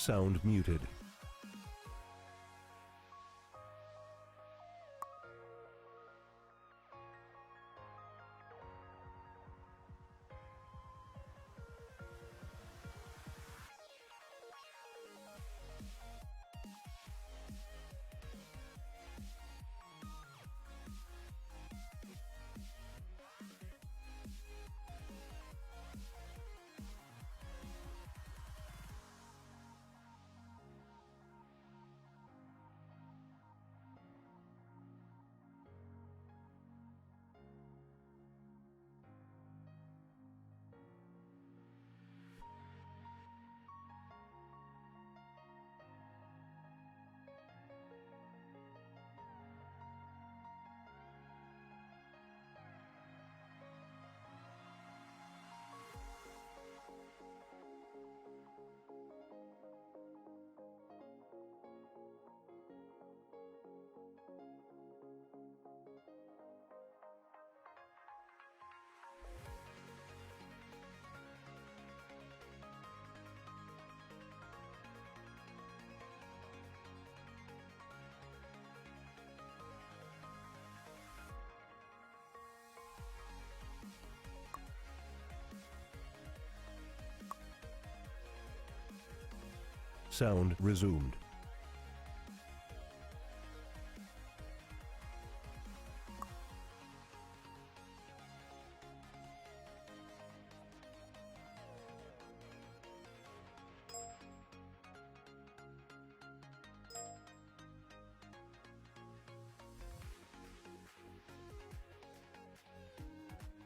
Sound muted. Sound resumed.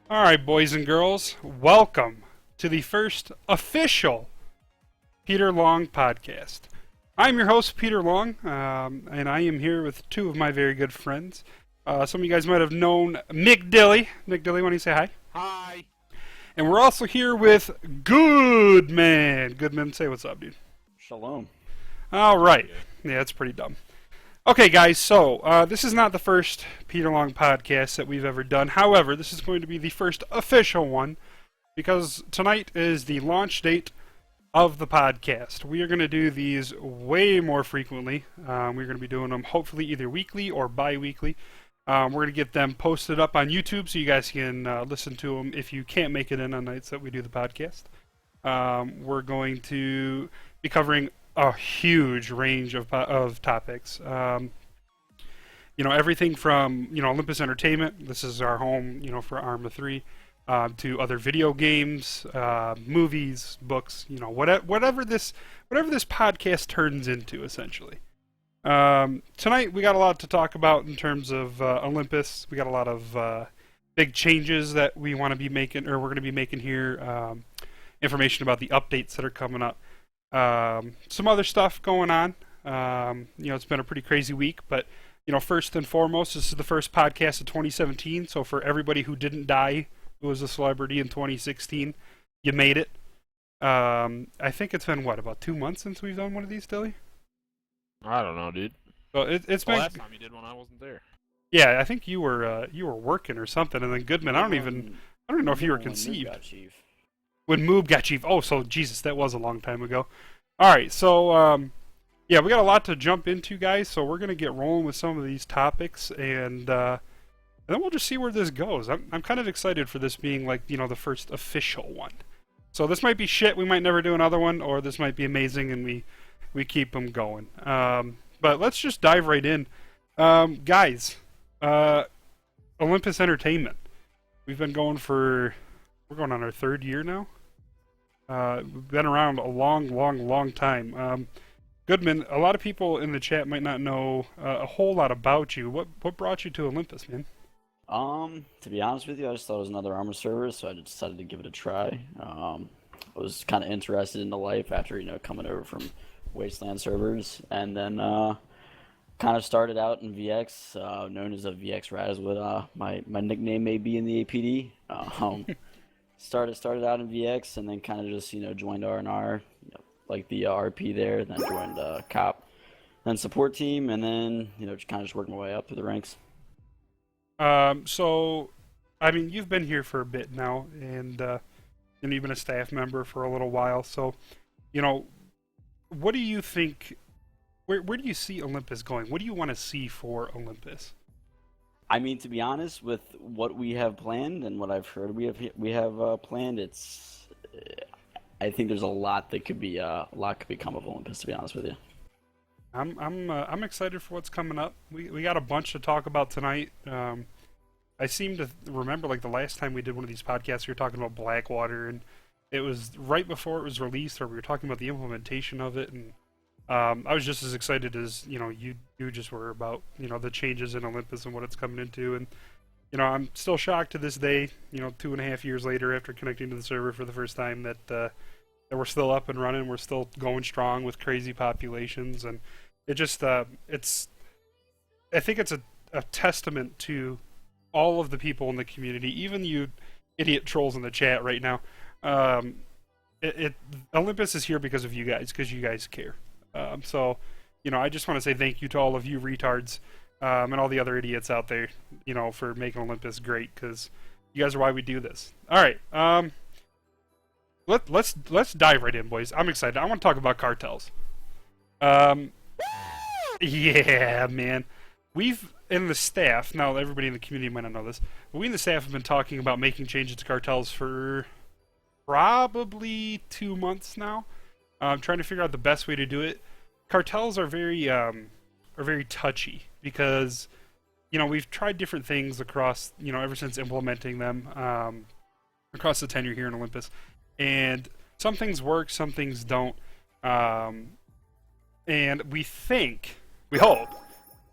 All right, boys and girls, welcome to the first official Peter Long podcast. I'm your host, Peter Long, and I am here with two of my very good friends. Some of you guys might have known Mick Dilly. Mick Dilly, why don't you say hi? Hi. And we're also here with Goodman. Goodman, say what's up, dude. Shalom. All right. Yeah, that's pretty dumb. Okay, guys, so this is not the first Peter Long podcast that we've ever done. However, this is going to be the first official one because tonight is the launch date of the podcast. We are going to do these way more frequently. We're going to be doing them hopefully either weekly or bi-weekly. We're going to get them posted up on YouTube so you guys can listen to them if you can't make it in on nights that we do the podcast. We're going to be covering a huge range of topics. Everything from, Olympus Entertainment. This is our home, for Arma 3. To other video games, movies, books, whatever this podcast turns into, essentially. Tonight we got a lot to talk about in terms of Olympus. We got a lot of big changes that we want to be making, or we're going to be making here. Information about the updates that are coming up. Some other stuff going on. It's been a pretty crazy week, but first and foremost, this is the first podcast of 2017. So for everybody who didn't die, who was a celebrity in 2016, you made it. I think it's been about 2 months since we've done one of these, Dilly? I don't know, dude. Well, it's been. Last time you did one, I wasn't there. Yeah, I think you were working or something, and then Goodman. I don't even know if you were conceived. When Moob got chief. Oh, so Jesus, that was a long time ago. All right, so yeah, we got a lot to jump into, guys. So we're gonna get rolling with some of these topics, and then we'll just see where this goes. I'm kind of excited for this being the first official one. So this might be shit. We might never do another one, or this might be amazing, and we keep them going. But let's just dive right in, guys. Olympus Entertainment. We've been going we're going on our third year now. We've been around a long time. Goodman, a lot of people in the chat might not know a whole lot about you. What brought you to Olympus, man? To be honest with you, I just thought it was another Arma server, so I just decided to give it a try. I was kind of interested in the life after, coming over from Wasteland servers, and then kind of started out in VX, known as a VX Raz, what my nickname may be in the APD. Started out in VX, and then kind of just, joined R&R, like the RP there, then joined COP, then support team, and then, just kind of worked my way up through the ranks. So, I mean, you've been here for a bit now, and you've been a staff member for a little while. So, what do you think? Where do you see Olympus going? What do you want to see for Olympus? I mean, to be honest, with what we have planned and what I've heard we have planned, I think there's a lot that could be a lot could become of Olympus. To be honest with you. I'm excited for what's coming up. We got a bunch to talk about tonight. I seem to remember like the last time we did one of these podcasts, we were talking about Blackwater, and it was right before it was released, or we were talking about the implementation of it, and I was just as excited as you just were about the changes in Olympus and what it's coming into, and I'm still shocked to this day, 2.5 years later after connecting to the server for the first time that we're still up and running, we're still going strong with crazy populations, and it just I think it's a testament to all of the people in the community, even you idiot trolls in the chat right now. Olympus is here because of you guys, because you guys care. So, I just want to say thank you to all of you retards and all the other idiots out there, for making Olympus great, because you guys are why we do this. All right, let's dive right in, boys. I'm excited. I want to talk about cartels. Yeah, man. We've in the staff, now everybody in the community might not know this, but we in the staff have been talking about making changes to cartels for probably 2 months now. I'm trying to figure out the best way to do it. Cartels are very touchy because we've tried different things across ever since implementing them across the tenure here in Olympus, and some things work, some things don't, and we hope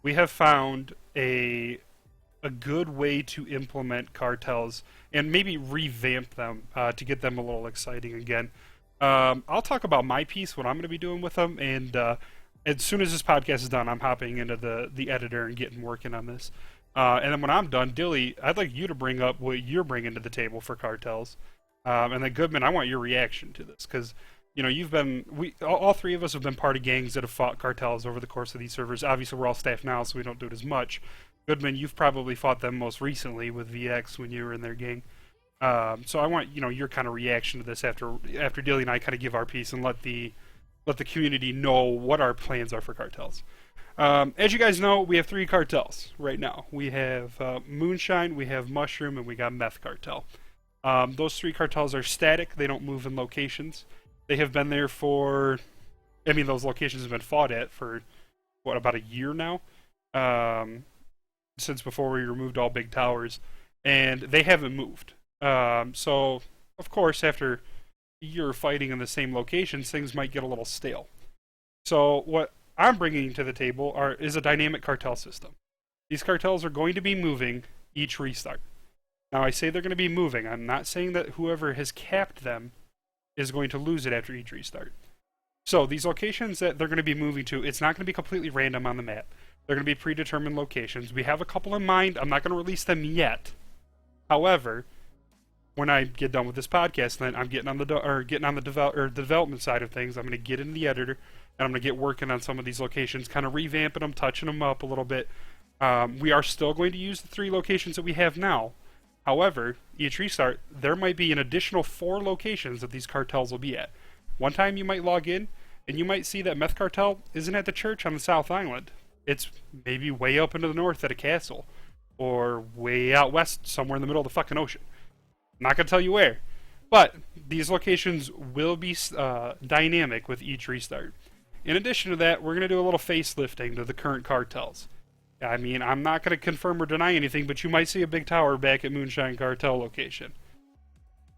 we have found a good way to implement cartels and maybe revamp them to get them a little exciting again. I'll talk about my piece, what I'm going to be doing with them, and as soon as this podcast is done, I'm hopping into the editor and getting working on this. And then when I'm done, Dilly, I'd like you to bring up what you're bringing to the table for cartels. And then Goodman, I want your reaction to this, because all three of us have been part of gangs that have fought cartels over the course of these servers. Obviously, we're all staff now, so we don't do it as much. Goodman, you've probably fought them most recently with VX when you were in their gang. So I want your kind of reaction to this after Dilly and I kind of give our piece and let the community know what our plans are for cartels. As you guys know, we have 3 cartels right now. We have Moonshine, we have Mushroom, and we got Meth Cartel. Those 3 cartels are static. They don't move in locations. They have been there for, those locations have been fought at for, about a year now? Since before we removed all big towers. And they haven't moved. So, of course, after a year of fighting in the same locations, things might get a little stale. So, what I'm bringing to the table is a dynamic cartel system. These cartels are going to be moving each restart. Now, I say they're going to be moving. I'm not saying that whoever has capped them is going to lose it after each restart. So, these locations that they're going to be moving to, it's not going to be completely random on the map. They're going to be predetermined locations. We have a couple in mind. I'm not going to release them yet. However, when I get done with this podcast, then I'm getting on the development side of things. I'm going to get into the editor, and I'm going to get working on some of these locations, kind of revamping them, touching them up a little bit. We are still going to use the 3 locations that we have now. However, each restart, there might be an additional 4 locations that these cartels will be at. One time you might log in, and you might see that Meth Cartel isn't at the church on the South Island. It's maybe way up into the north at a castle, or way out west somewhere in the middle of the fucking ocean. I'm not going to tell you where, but these locations will be dynamic with each restart. In addition to that, we're going to do a little facelifting to the current cartels. I'm not going to confirm or deny anything, but you might see a big tower back at Moonshine Cartel location.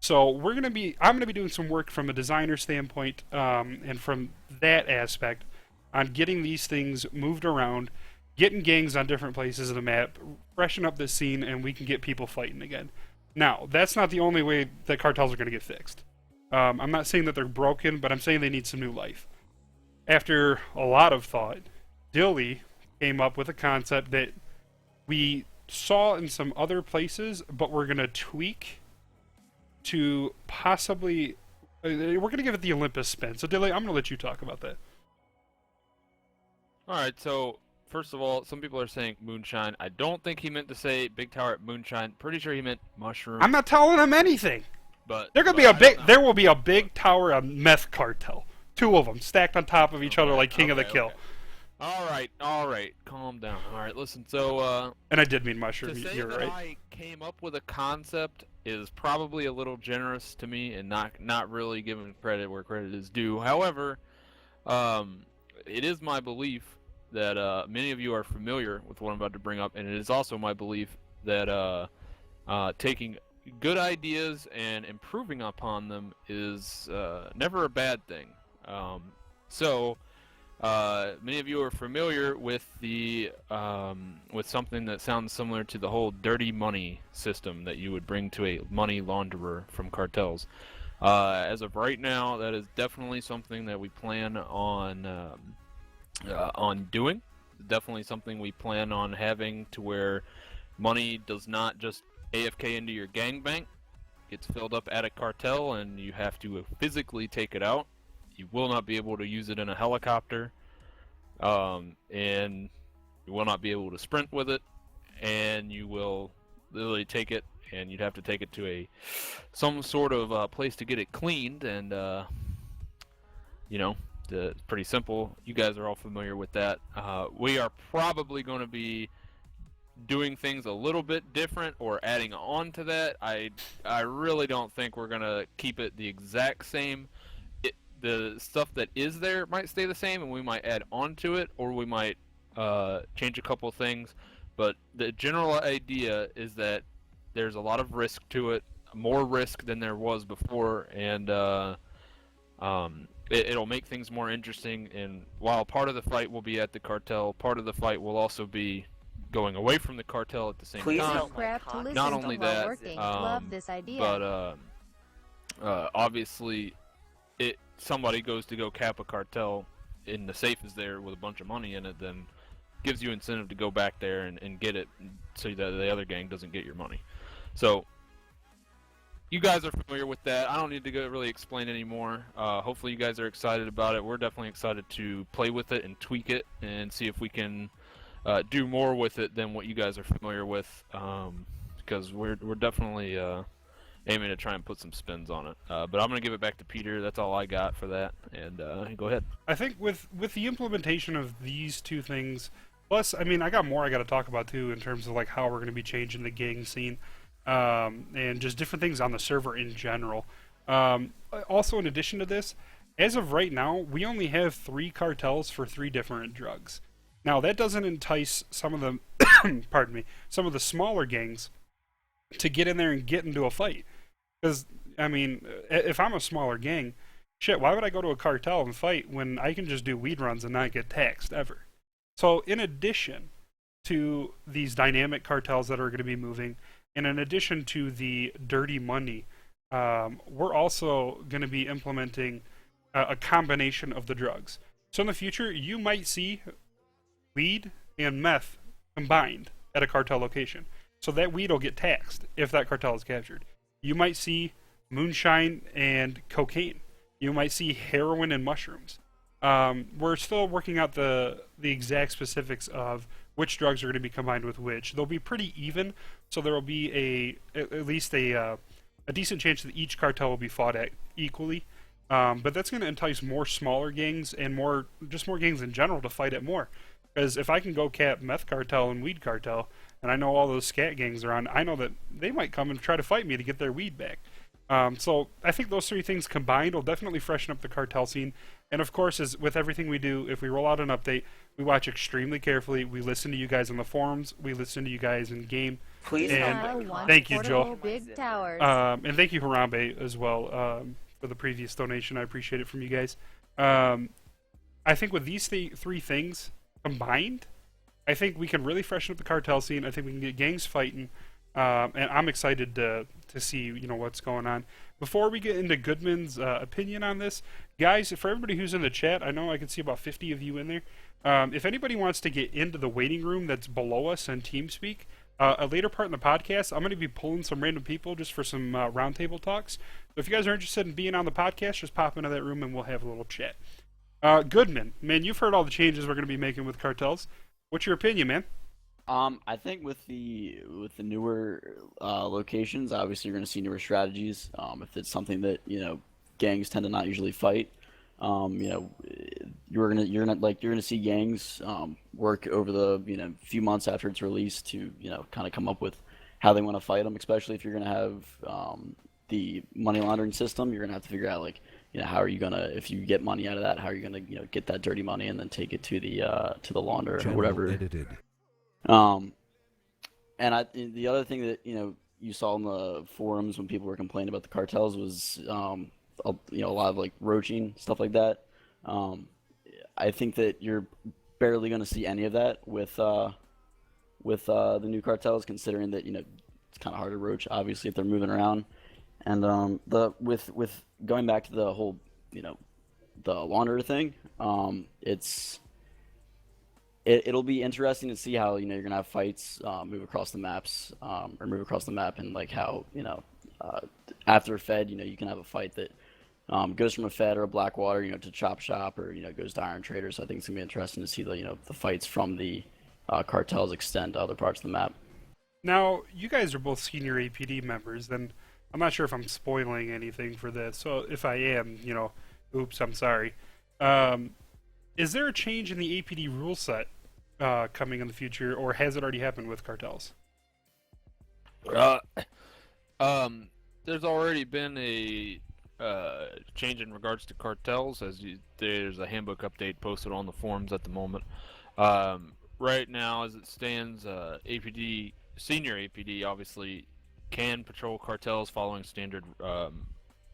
So I'm going to be doing some work from a designer standpoint, and from that aspect, on getting these things moved around, getting gangs on different places of the map, freshen up the scene, and we can get people fighting again. Now, that's not the only way that cartels are going to get fixed. I'm not saying that they're broken, but I'm saying they need some new life. After a lot of thought, Dilly came up with a concept that we saw in some other places, but we're going to tweak to possibly... we're going to give it the Olympus spin. So, Dilly, I'm going to let you talk about that. Alright, so, first of all, some people are saying Moonshine. I don't think he meant to say Big Tower at Moonshine. Pretty sure he meant Mushroom. I'm not telling him anything. But There will be a big tower of Meth Cartel. 2 of them stacked on top of each other like King of the Kill. Okay. All right, calm down. All right, listen. So, and I did mean to mushroom. say You're that right. I came up with a concept is probably a little generous to me, and not really giving credit where credit is due. However, it is my belief that many of you are familiar with what I'm about to bring up, and it is also my belief that taking good ideas and improving upon them is never a bad thing. So many of you are familiar with the with something that sounds similar to the whole dirty money system that you would bring to a money launderer from cartels. As of right now, that is definitely something that we plan on doing. Definitely something we plan on having to where money does not just AFK into your gangbang. Gets filled up at a cartel and you have to physically take it out. You will not be able to use it in a helicopter, and you will not be able to sprint with it, and you will literally take it and you'd have to take it to some sort of place to get it cleaned, and it's pretty simple. You guys are all familiar with that. We are probably going to be doing things a little bit different or adding on to that. I really don't think we're going to keep it the exact same. The stuff that is there might stay the same, and we might add on to it, or we might change a couple things. But the general idea is that there's a lot of risk to it, more risk than there was before, and it'll make things more interesting. And while part of the fight will be at the cartel, part of the fight will also be going away from the cartel at the same time. Not only that, love this idea. but obviously, somebody goes to go cap a cartel, and the safe is there with a bunch of money in it, then gives you incentive to go back there and get it, so that the other gang doesn't get your money. So you guys are familiar with that. I don't need to go really explain anymore. Hopefully you guys are excited about it. We're definitely excited to play with it and tweak it and see if we can do more with it than what you guys are familiar with, because we're definitely aiming to try and put some spins on it. But I'm going to give it back to Peter. That's all I got for that. And go ahead. I think with the implementation of these 2 things, plus, I mean, I got more I got to talk about too in terms of like how we're going to be changing the gang scene, and just different things on the server in general. Also, in addition to this, as of right now, we only have 3 cartels for 3 different drugs. Now, that doesn't entice some of the, pardon me, some of the smaller gangs to get in there and get into a fight. Because, I mean, if I'm a smaller gang, shit, why would I go to a cartel and fight when I can just do weed runs and not get taxed ever? So, in addition to these dynamic cartels that are going to be moving, and in addition to the dirty money, we're also going to be implementing a combination of the drugs. So in the future, you might see weed and meth combined at a cartel location. So that weed will get taxed if that cartel is captured. You might see moonshine and cocaine. You might see heroin and mushrooms. We're still working out the exact specifics of which drugs are going to be combined with which. They'll be pretty even, so there will be at least a decent chance that each cartel will be fought at equally. But that's going to entice more smaller gangs and more gangs in general to fight it more. Because if I can go cap meth cartel and weed cartel, and I know all those scat gangs around, I know that they might come and try to fight me to get their weed back. So I think those 3 things combined will definitely freshen up the cartel scene. And of course, as with everything we do, if we roll out an update, we watch extremely carefully. We listen to you guys on the forums. We listen to you guys in game. Please and thank you, Joel. Big towers. And thank you, Harambe, as well, for the previous donation. I appreciate it from you guys. I think with these 3 things combined, I think we can really freshen up the cartel scene. I think we can get gangs fighting, and I'm excited to see what's going on. Before we get into Goodman's opinion on this, guys, for everybody who's in the chat, I know I can see about 50 of you in there. If anybody wants to get into the waiting room that's below us on TeamSpeak, a later part in the podcast, I'm going to be pulling some random people just for some roundtable talks. So if you guys are interested in being on the podcast, just pop into that room and we'll have a little chat. Goodman, man, you've heard all the changes we're going to be making with cartels. What's your opinion, man? I think with the newer locations, obviously you're going to see newer strategies. If it's something that gangs tend to not usually fight, You know, you're gonna see gangs work over the few months after it's released to kind of come up with how they want to fight them. Especially if you're gonna have the money laundering system, you're gonna have to figure out like how are you gonna if you get money out of that, how are you gonna get that dirty money and then take it to the launder or General whatever. edited. Um, the other thing that you saw in the forums when people were complaining about the cartels was a lot of like roaching stuff like that. Um, I think that you're barely going to see any of that with the new cartels, considering that it's kind of hard to roach, obviously, if they're moving around. And the with going back to the whole the launderer thing, it'll be interesting to see how you're gonna have fights move across the maps or move across the map, and like how uh, after a Fed you can have a fight that goes from a Fed or a Blackwater to Chop Shop, or goes to Iron Trader. So I think it's gonna be interesting to see the fights from the cartels extend to other parts of the map. Now, you guys are both senior APD members, and I'm not sure if I'm spoiling anything for this. So if I am, oops, I'm sorry. Um, is there a change in the APD rule set coming in the future, or has it already happened with cartels? Uh, there's already been a change in regards to cartels, there's a handbook update posted on the forums at the moment. Right now, as it stands, APD senior APD obviously can patrol cartels following standard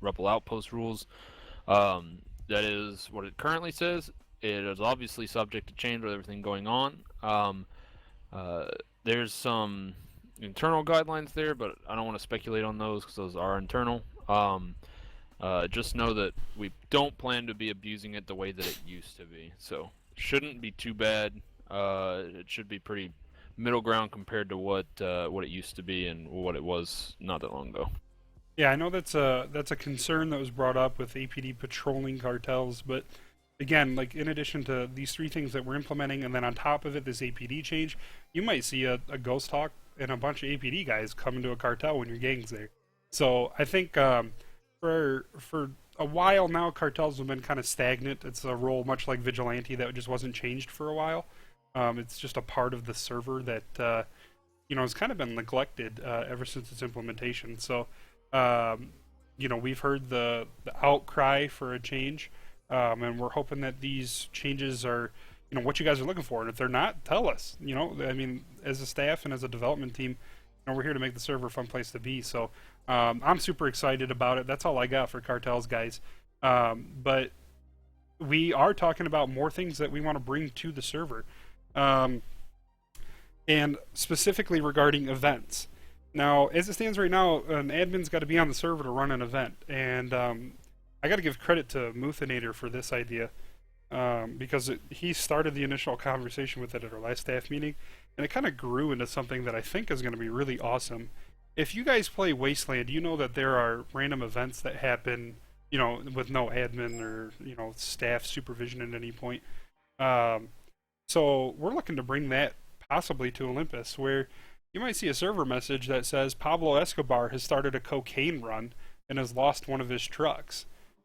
rebel outpost rules. That is what it currently says. It is obviously subject to change with everything going on. There's some internal guidelines there, but I don't want to speculate on those because those are internal. Just know that we don't plan to be abusing it the way that it used to be, so it shouldn't be too bad. It should be pretty middle ground compared to what it used to be and what it was not that long ago. Yeah, I know that's a concern that was brought up with APD patrolling cartels, but again, like in addition to these three things that we're implementing, and then on top of it, this APD change, you might see a Ghost Hawk and a bunch of APD guys come into a cartel when your gang's there. So I think for a while now, cartels have been kind of stagnant. It's a role much like Vigilante that just wasn't changed for a while. It's just a part of the server that has kind of been neglected ever since its implementation. So we've heard the outcry for a change, and we're hoping that these changes are what you guys are looking for. And if they're not, tell us. I mean, as a staff and as a development team, we're here to make the server a fun place to be. So I'm super excited about it. That's all I got for cartels, guys. But we are talking about more things that we want to bring to the server. And specifically regarding events. Now, as it stands right now, an admin's got to be on the server to run an event, and I got to give credit to Muthinator for this idea, because he started the initial conversation with it at our last staff meeting, and it kind of grew into something that I think is going to be really awesome. If you guys play Wasteland, you know that there are random events that happen, with no admin or staff supervision at any point. So we're looking to bring that possibly to Olympus, where you might see a server message that says Pablo Escobar has started a cocaine run and has lost one of his trucks.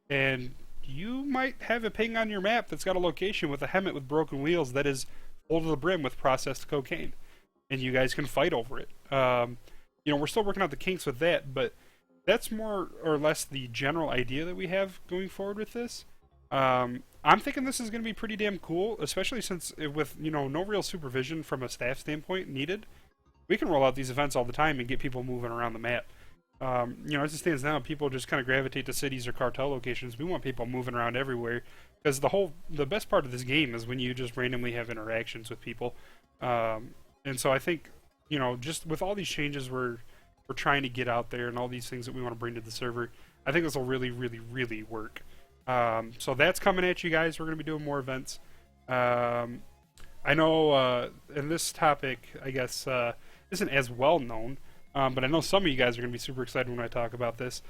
And you might have a ping on your map that's got a location with a Hemet with broken wheels that is full to the brim with processed cocaine. And you guys can fight over it. We're still working out the kinks with that, but that's more or less the general idea that we have going forward with this. I'm thinking this is going to be pretty damn cool, especially since with no real supervision from a staff standpoint needed, we can roll out these events all the time and get people moving around the map. As it stands now, people just kind of gravitate to cities or cartel locations. We want people moving around everywhere, because the best part of this game is when you just randomly have interactions with people. And so I think just with all these changes we're trying to get out there and all these things that we want to bring to the server, I think this will really, really, really work. So that's coming at you guys. We're going to be doing more events. I know in this topic, I guess, isn't as well known, but I know some of you guys are going to be super excited when I talk about this.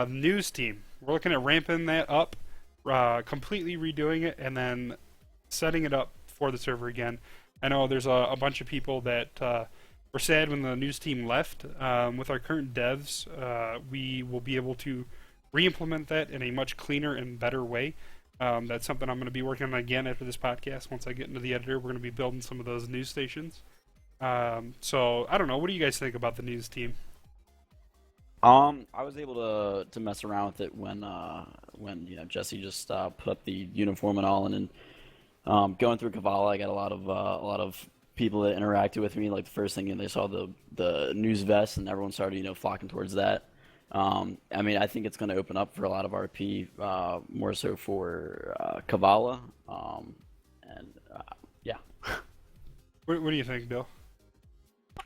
News team. We're looking at ramping that up, completely redoing it, and then setting it up for the server again. I know there's a bunch of people that were sad when the news team left. With our current devs, we will be able to re-implement that in a much cleaner and better way. That's something I'm going to be working on again after this podcast. Once I get into the editor, we're going to be building some of those news stations. So I don't know. What do you guys think about the news team? I was able to mess around with it when Jesse just put up the uniform and all, and then going through Kavala, I got a lot of people that interacted with me. Like the first thing, they saw the news vest, and everyone started flocking towards that. I mean, I think it's going to open up for a lot of RP, more so for Kavala, and yeah. What do you think, Bill?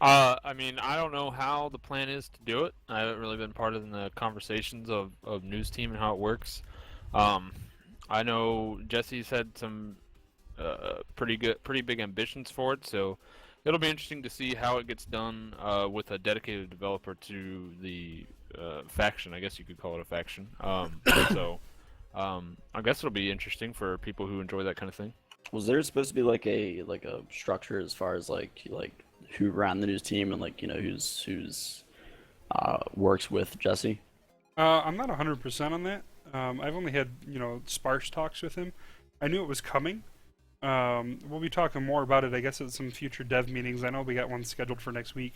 I mean, I don't know how the plan is to do it. I haven't really been part of the conversations of news team and how it works. I know Jesse's had some pretty big ambitions for it, so it'll be interesting to see how it gets done with a dedicated developer to the faction. I guess you could call it a faction. So I guess it'll be interesting for people who enjoy that kind of thing. Was there supposed to be like a structure as far as like who ran the news team and who's works with Jesse? I'm not 100% on that. I've only had sparse talks with him. I knew it was coming. We'll be talking more about it, I guess, at some future dev meetings. I know we got one scheduled for next week.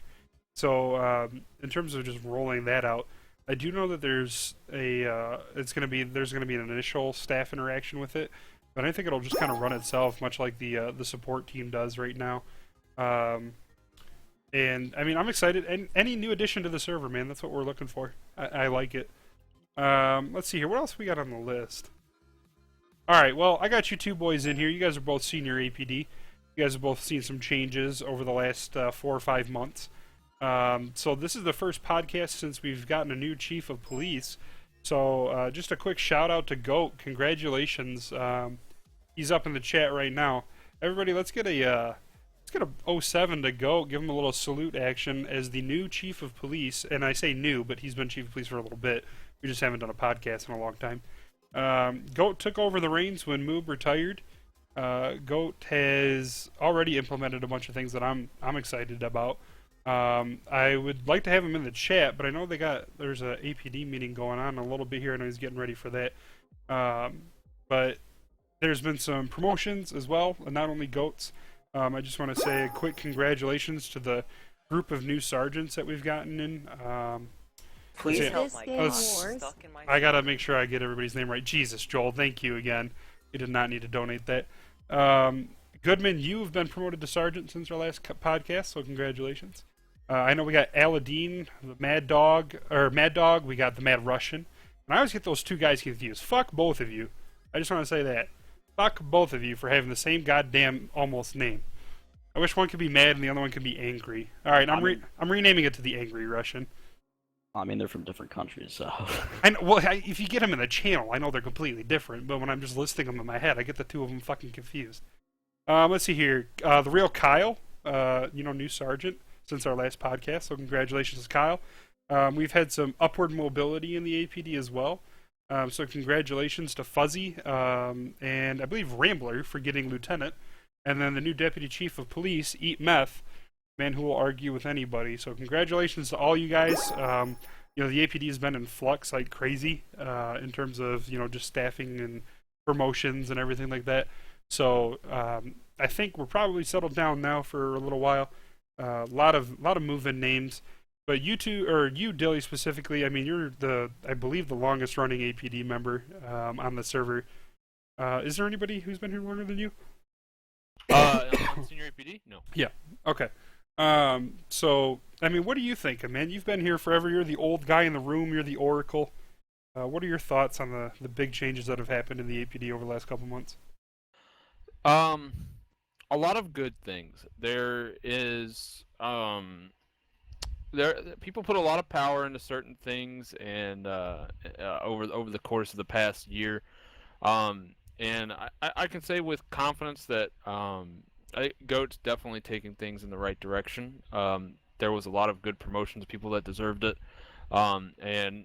So in terms of just rolling that out, I do know that there's there's going to be an initial staff interaction with it, but I think it'll just kind of run itself, much like the support team does right now. And I mean, I'm excited. And any new addition to the server, man, that's what we're looking for. I like it. Let's see here. What else we got on the list? All right. Well, I got you two boys in here. You guys are both senior APD. You guys have both seen some changes over the last 4 or 5 months. So this is the first podcast since we've gotten a new chief of police. So just a quick shout out to Goat. Congratulations. He's up in the chat right now. Everybody, let's get a 07 to Goat. Give him a little salute action as the new chief of police. And I say new, but he's been chief of police for a little bit. We just haven't done a podcast in a long time. Goat took over the reins when Moob retired. Goat has already implemented a bunch of things that I'm excited about. I would like to have him in the chat, but I know there's a APD meeting going on a little bit here, and he's getting ready for that. But there's been some promotions as well, and not only Goats. I just want to say a quick congratulations to the group of new sergeants that we've gotten in. Please help This my game god. wars. Stuck in my I gotta make sure I get everybody's name right. Jesus, Joel, thank you again. You did not need to donate that. Goodman, you've been promoted to sergeant since our last podcast, so congratulations. I know we got Aladdin, the Mad Dog. We got the Mad Russian. And I always get those two guys confused. Fuck both of you. I just want to say that. Fuck both of you for having the same goddamn almost name. I wish one could be mad and the other one could be angry. All right, I'm renaming it to the Angry Russian. I mean, they're from different countries, so. I know, well, if you get them in the channel, I know they're completely different, but when I'm just listing them in my head, I get the two of them fucking confused. Let's see here. The real Kyle, new sergeant since our last podcast, so congratulations, Kyle. We've had some upward mobility in the APD as well, so congratulations to Fuzzy and I believe Rambler for getting lieutenant, and then the new deputy chief of police, Eat Meth, man who will argue with anybody. So congratulations to all you guys. The APD has been in flux like crazy in terms of just staffing and promotions and everything like that. So I think we're probably settled down now for a little while. A lot of move-in names, but you two, or you Dilly specifically, I mean you're I believe the longest running APD member on the server. Is there anybody who's been here longer than you? On senior APD? No. Yeah. Okay. So, I mean, what do you think, man? You've been here forever. You're the old guy in the room. You're the Oracle. What are your thoughts on the big changes that have happened in the APD over the last couple months? A lot of good things. There is people put a lot of power into certain things, and over the course of the past year, and I can say with confidence that Goat's definitely taking things in the right direction. There was a lot of good promotions, people that deserved it, and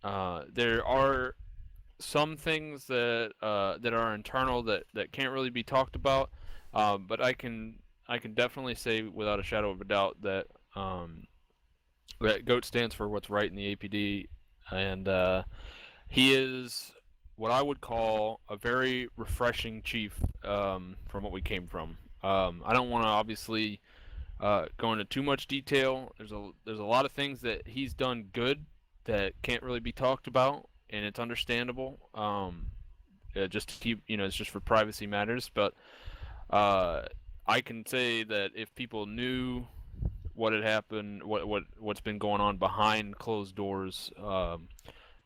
there are some things that are internal that can't really be talked about. But I can definitely say without a shadow of a doubt that that Goat stands for what's right in the APD, and he is what I would call a very refreshing chief from what we came from. I don't want to obviously go into too much detail. There's a lot of things that he's done good that can't really be talked about, and it's understandable. Just to keep, it's just for privacy matters. But I can say that if people knew what had happened, what's been going on behind closed doors,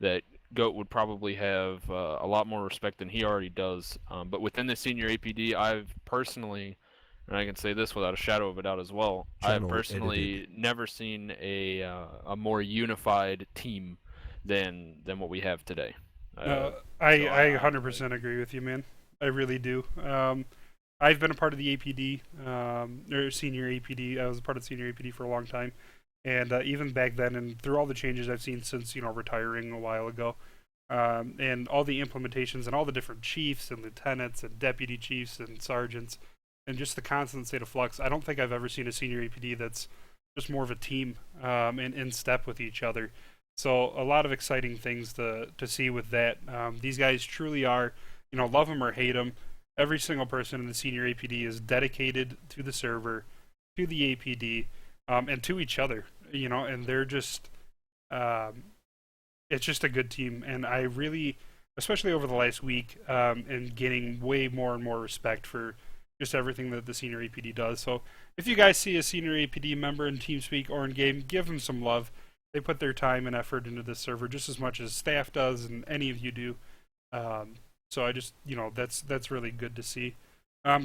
that Goat would probably have a lot more respect than he already does. But within the senior APD, I've personally, and I can say this without a shadow of a doubt as well, I've Channel personally edited. never seen a more unified team than what we have today. I 100% agree with you, man. I really do. I've been a part of the APD, or senior APD. I was a part of senior APD for a long time, and even back then, and through all the changes I've seen since retiring a while ago, and all the implementations and all the different chiefs and lieutenants and deputy chiefs and sergeants, and just the constant state of flux. I don't think I've ever seen a senior APD that's just more of a team and in step with each other. So a lot of exciting things to see with that. These guys truly are, love them or hate them. Every single person in the senior APD is dedicated to the server, to the APD, and to each other. And they're just, it's just a good team. And I really, especially over the last week, am getting way more and more respect for just everything that the senior APD does. So if you guys see a senior APD member in TeamSpeak or in game, give them some love. They put their time and effort into this server just as much as staff does, and any of you do. So I just, that's really good to see.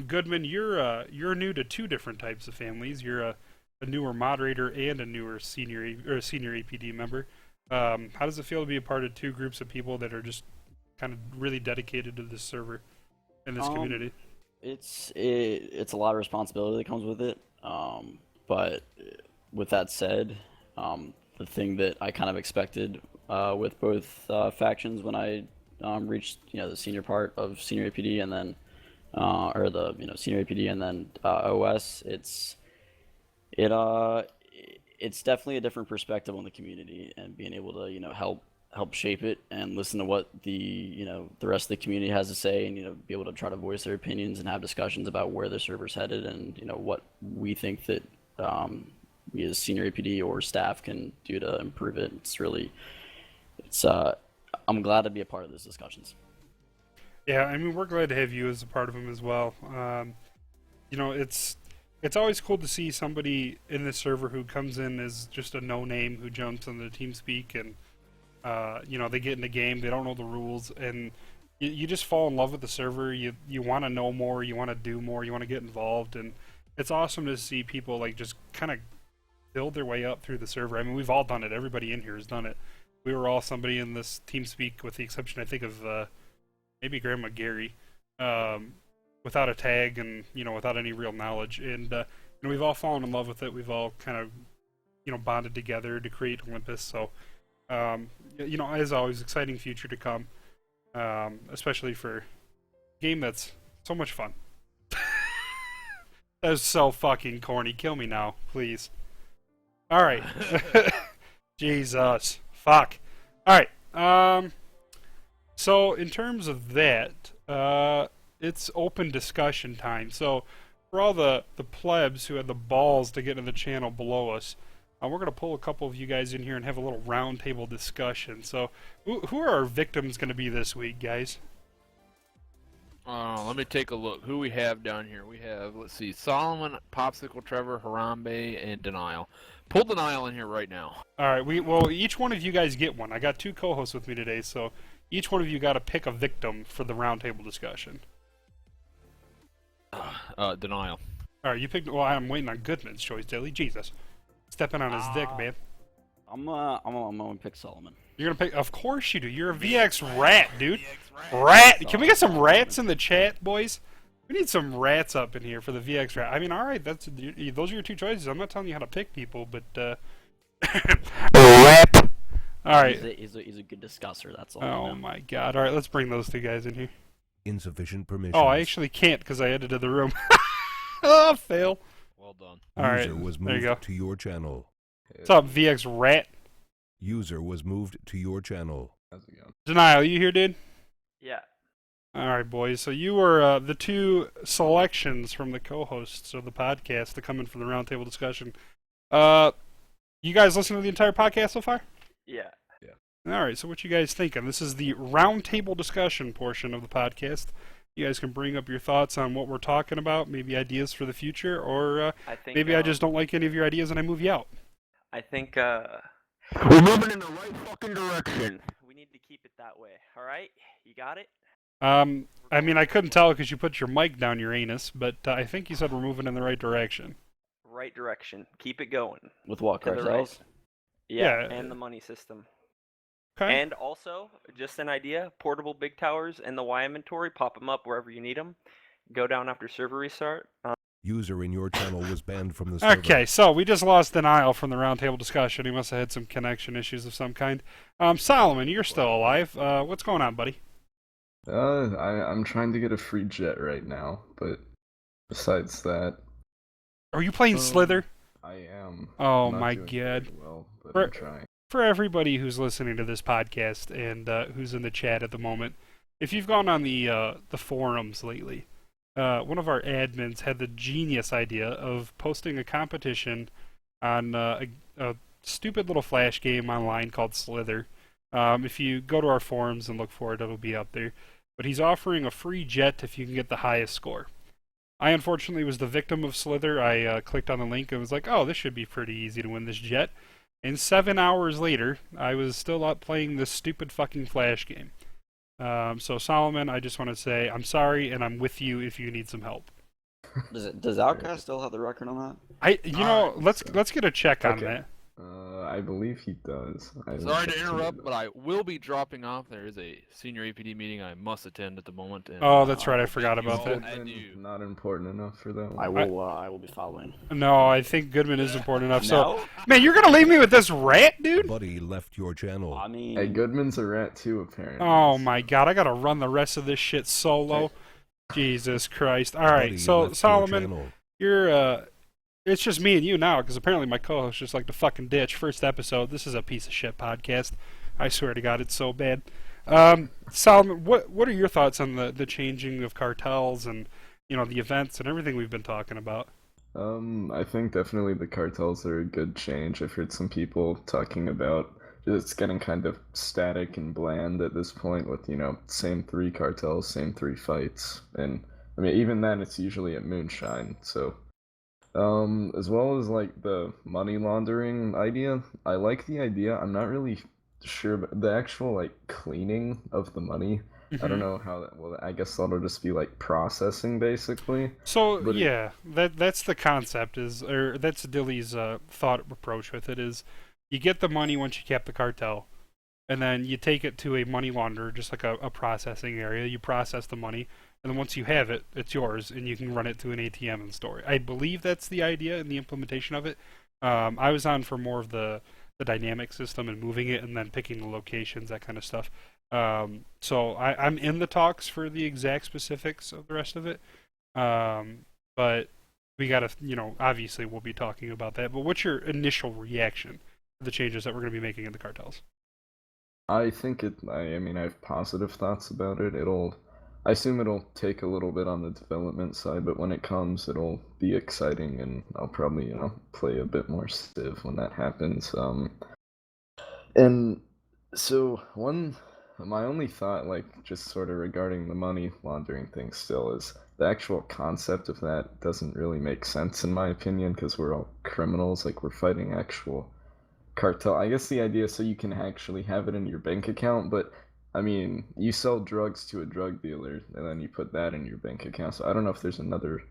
Goodman, you're new to two different types of families. You're a newer moderator and a newer senior APD member. How does it feel to be a part of two groups of people that are just kind of really dedicated to this server and this community? It's a lot of responsibility that comes with it. But with that said, the thing that I kind of expected with both factions when I reached the senior part of senior APD and then or the senior APD and then OS, it's definitely a different perspective on the community, and being able to help shape it and listen to what the rest of the community has to say, and be able to try to voice their opinions and have discussions about where the server's headed, and what we think that we as senior APD or staff can do to improve it. I'm glad to be a part of those discussions. Yeah, I mean, we're glad to have you as a part of them as well. It's always cool to see somebody in this server who comes in as just a no-name who jumps on the TeamSpeak and they get in the game, they don't know the rules, and you just fall in love with the server. You want to know more, you want to do more, you want to get involved, and it's awesome to see people just kind of build their way up through the server. I mean, we've all done it. Everybody in here has done it. We were all somebody in this TeamSpeak, with the exception, I think, of maybe Grandma Gary, without a tag and without any real knowledge. And we've all fallen in love with it. We've all kind of bonded together to create Olympus. So as always, exciting future to come, especially for a game that's so much fun. That was so fucking corny. Kill me now, please. All right. Jesus. Fuck. Alright, so in terms of that, it's open discussion time. So for all the plebs who had the balls to get in the channel below us, we're going to pull a couple of you guys in here and have a little roundtable discussion. So who are our victims going to be this week, guys? Let me take a look. Who we have down here? We have, let's see, Solomon, Popsicle, Trevor, Harambe, and Denial. Pull Denial in here right now. Alright, well, each one of you guys get one. I got two co-hosts with me today, so each one of you got to pick a victim for the roundtable discussion. Denial. Alright, you picked. Well, I'm waiting on Goodman's choice, Dilly. Jesus. Stepping on his dick, man. I'm gonna pick Solomon. You're gonna pick. Of course you do. You're a VX rat, dude. Rat. Can we get some rats in the chat, boys? We need some rats up in here for the VX rat. I mean, all right, those are your two choices. I'm not telling you how to pick people, but rat. All right. He's a good discusser. That's all. Oh my God! All right, let's bring those two guys in here. Insufficient permission. Oh, I actually can't because I edited the room. Oh, fail. Well done. All right, User was there you go. moved to your channel. What's up, VX rat? User was moved to your channel. How's it going? Denial, you here, dude? Yeah. All right, boys. So you were the two selections from the co-hosts of the podcast to come in for the roundtable discussion. You guys listen to the entire podcast so far? Yeah. All right. So what you guys thinking? This is the roundtable discussion portion of the podcast. You guys can bring up your thoughts on what we're talking about, maybe ideas for the future, or I think maybe I just don't like any of your ideas and I move you out. I think we're moving in the right fucking direction. We need to keep it that way. All right? You got it? I mean, I couldn't tell because you put your mic down your anus, but I think you said we're moving in the right direction. Right direction. Keep it going. With what, To the right. cartels? Yeah, Yeah. and the money system. Okay. And also, just an idea, portable big towers in the Y inventory, pop them up wherever you need them. Go down after server restart. User in your channel was banned from the server. Okay, so we just lost Denial from the roundtable discussion. He must have had some connection issues of some kind. Solomon, you're still alive. What's going on, buddy? I'm trying to get a free jet right now, but besides that, Are you playing Slither? I am. Oh I'm not my doing god. very well, but For- I'm trying. For everybody who's listening to this podcast and who's in the chat at the moment, if you've gone on the forums lately, one of our admins had the genius idea of posting a competition on a stupid little flash game online called Slither. If you go to our forums and look for it, it'll be up there. But he's offering a free jet if you can get the highest score. I unfortunately was the victim of Slither. I clicked on the link and was like, oh, this should be pretty easy to win this jet. And 7 hours later, I was still out playing this stupid fucking flash game. So Solomon, I just want to say I'm sorry, and I'm with you if you need some help. Does Outcast still have the record on Let's get a check on Okay. that. I believe he does. Sorry to interrupt, but I will be dropping off. There is a senior APD meeting I must attend at the moment. And, Oh, that's right. I forgot about that. I do. Not important enough for that that? one. I will be following. No, I think Goodman is important enough. So, No? man, you're gonna leave me with this rat, dude? Buddy left your channel. I mean, Hey, Goodman's a rat too, apparently. Oh my god, I gotta run the rest of this shit solo. Jesus Christ! All right, Buddy so left your Solomon, channel. you're it's just me and you now, because apparently my co-host just like to fucking ditch. First episode. This is a piece of shit podcast. I swear to God, it's so bad. Solomon, what are your thoughts on the changing of cartels and the events and everything we've been talking about? I think definitely the cartels are a good change. I've heard some people talking about it's getting kind of static and bland at this point with, same 3 cartels, same 3 fights. And, I mean, even then, it's usually at Moonshine, so... as well as, like, the money laundering idea, I like the idea. I'm not really sure, but the actual, like, cleaning of the money, I don't know how that... Well, I guess that'll just be, like, processing, basically. So But yeah, that's the concept or that's Dilly's thought approach with it is, you get the money once you cap the cartel, and then you take it to a money launderer, just like a processing area. You process the money, and then once you have it, it's yours, and you can run it to an ATM and store it. I believe that's the idea and the implementation of it. I was on for more of the dynamic system and moving it, and then picking the locations, that kind of stuff. So I'm in the talks for the exact specifics of the rest of it. But we gotta, obviously we'll be talking about that. But what's your initial reaction to the changes that we're going to be making in the cartels? I think I mean, I have positive thoughts about it. I assume it'll take a little bit on the development side, but when it comes, it'll be exciting, and I'll probably, play a bit more Civ when that happens. And so my only thought, like, just sort of regarding the money laundering thing still is the actual concept of that doesn't really make sense in my opinion, because we're all criminals, like, we're fighting actual cartel. I guess the idea is so you can actually have it in your bank account, but I mean, you sell drugs to a drug dealer and then you put that in your bank account. So I don't know if there's another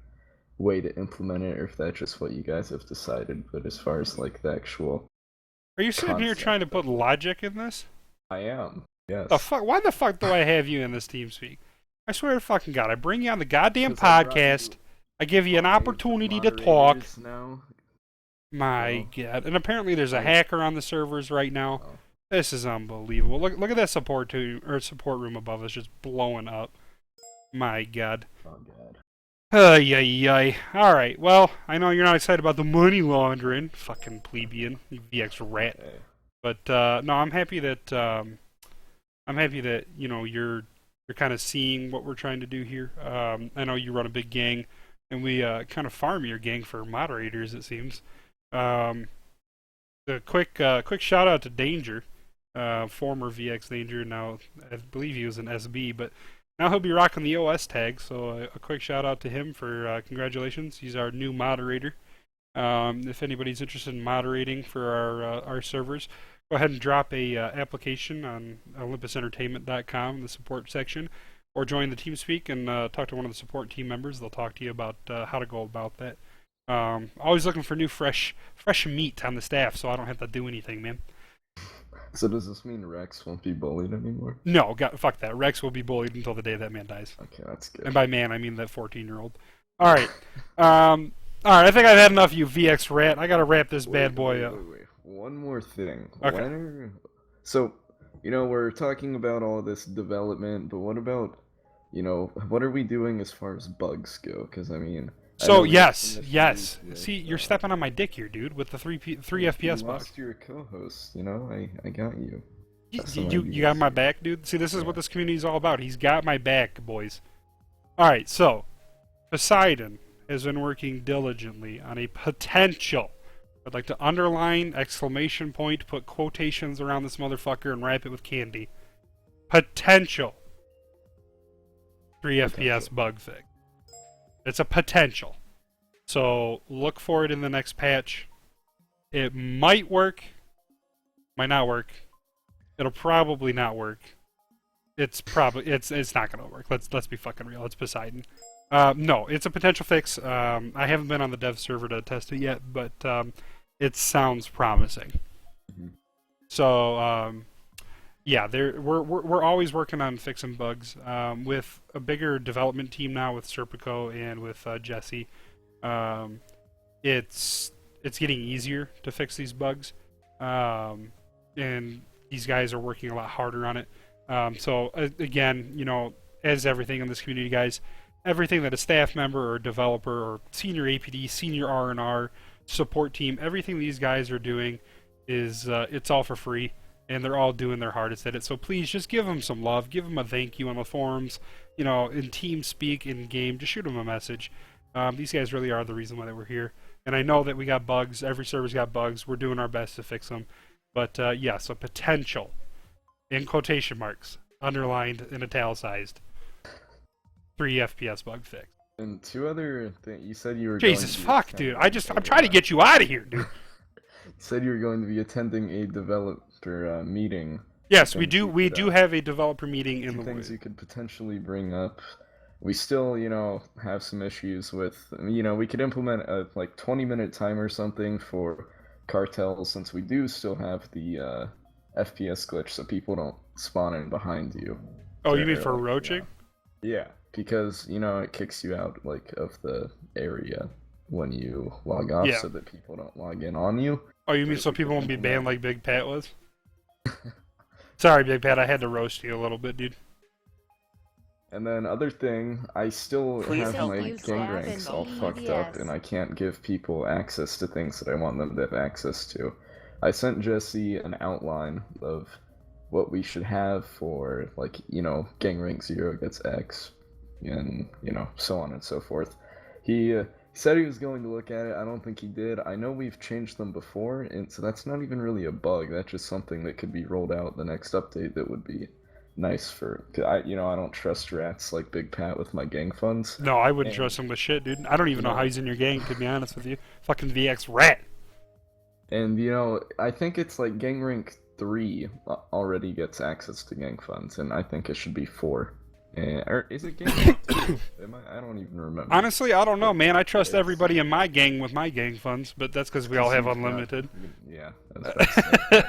way to implement it or if that's just what you guys have decided. But as far as like the actual Are you sitting here concept trying to put logic in this? I am. Yes. The fuck? Why the fuck do I have you in this TeamSpeak? I swear to fucking God, I bring you on the goddamn 'Cause I brought podcast. you I give you an five opportunity to talk. moderators now. My God. And apparently there's a hacker on the servers right now. Oh. This is unbelievable. Look at that support room above us just blowing up. My God. Oh god. Ay, ay, ay. Alright, well, I know you're not excited about the money laundering. Fucking plebeian. You VX rat. Okay. But, no, I'm happy that, you're you're kind of seeing what we're trying to do here. I know you run a big gang, and we kind of farm your gang for moderators, it seems. The quick shout out to Danger, former VX Danger. Now I believe he was an SB, but now he'll be rocking the OS tag. So a quick shout out to him for congratulations. He's our new moderator. If anybody's interested in moderating for our servers, go ahead and drop a application on OlympusEntertainment.com in the support section, or join the TeamSpeak and talk to one of the support team members. They'll talk to you about how to go about that. Always looking for new fresh meat on the staff, so I don't have to do anything, man. So does this mean Rex won't be bullied anymore? No, fuck that. Rex will be bullied until the day that man dies. Okay, that's good. And by man, I mean that 14-year-old. All right. All right, I think I've had enough of you, VX Rat. I gotta wrap this bad boy up. Wait. One more thing. Okay. So, we're talking about all this development, but what about, what are we doing as far as bugs go? Because, I mean... So, yes. See, you're stepping on my dick here, dude, with the 3 FPS you bug. lost your co-host, I got you. You got my back, dude? See, this is what this community is all about. He's got my back, boys. Alright, so, Poseidon has been working diligently on a potential. I'd like to underline, exclamation point, put quotations around this motherfucker and wrap it with candy. Potential 3 FPS bug fix. It's a potential. So look for it in the next patch. It might work, might not work. It'll probably not work. It's not gonna work. Let's be fucking real. It's Poseidon. No, it's a potential fix. I haven't been on the dev server to test it yet, but it sounds promising. Mm-hmm. So yeah, we're always working on fixing bugs. With a bigger development team now with Serpico and with Jesse, it's getting easier to fix these bugs, and these guys are working a lot harder on it. So again, as everything in this community, guys, everything that a staff member or developer or senior APD, senior R&R, support team, everything these guys are doing is it's all for free, and they're all doing their hardest at it. So please just give them some love, give them a thank you on the forums, in TeamSpeak, in game, just shoot them a message. These guys really are the reason why we're here, and I know that we got bugs. Every server's got bugs. We're doing our best to fix them, but yeah, so potential in quotation marks, underlined and italicized, 3 FPS bug fix. And 2 other things. You said you were Jesus going to fuck, dude. I'm trying to get you out of here, dude. You said you were going to be attending a developer meeting. Yes, we do. We do have a developer meeting in the things you could potentially bring up. We still, have some issues with, we could implement a 20-minute timer or something for cartels, since we do still have the FPS glitch, so people don't spawn in behind you. Oh, you mean for roaching? Yeah, because it kicks you out of the area when you log off, so that people don't log in on you. Oh, you mean so people won't be banned like Big Pat was? Sorry, Big Pat, I had to roast you a little bit, dude. And then other thing, I still have my gang staff ranks and all fucked up, and I can't give people access to things that I want them to have access to. I sent Jesse an outline of what we should have for, gang rank 0 gets X, and, so on and so forth. He said he was going to look at it. I don't think he did. I know we've changed them before, and so that's not even really a bug. That's just something that could be rolled out the next update that would be nice for... I don't trust rats like Big Pat with my gang funds. No, I wouldn't trust him with shit, dude. I don't even know how he's in your gang, to be honest with you. Fucking VX rat. And, I think it's gang rank 3 already gets access to gang funds, and I think it should be 4. Or is it gang rank 2? I don't even remember. Honestly, I don't know, man. I trust everybody in my gang with my gang funds, but that's because we all have unlimited. Yeah, that's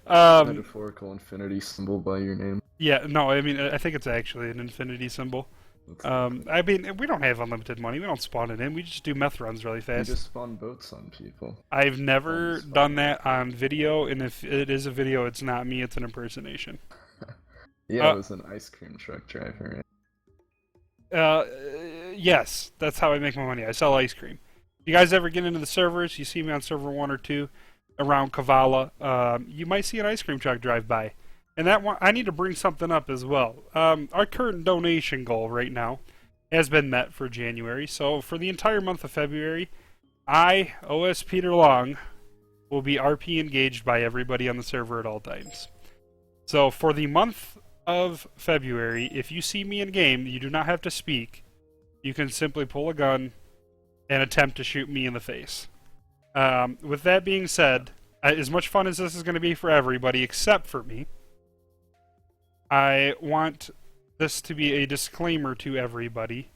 metaphorical infinity symbol by your name. Yeah, no, I mean, I think it's actually an infinity symbol. I mean, we don't have unlimited money. We don't spawn it in. We just do meth runs really fast. We just spawn boats on people. I've never done that on video, and if it is a video, it's not me. It's an impersonation. Yeah, it was an ice cream truck driver. Yes, that's how I make my money. I sell ice cream. If you guys ever get into the servers, you see me on server 1 or 2 around Kavala, you might see an ice cream truck drive by. And that one, I need to bring something up as well. Our current donation goal right now has been met for January. So for the entire month of February, I, OS Peter Long, will be RP engaged by everybody on the server at all times. So for the month of February, if you see me in game, you do not have to speak. You can simply pull a gun and attempt to shoot me in the face. With that being said, as much fun as this is going to be for everybody except for me, I want this to be a disclaimer to everybody.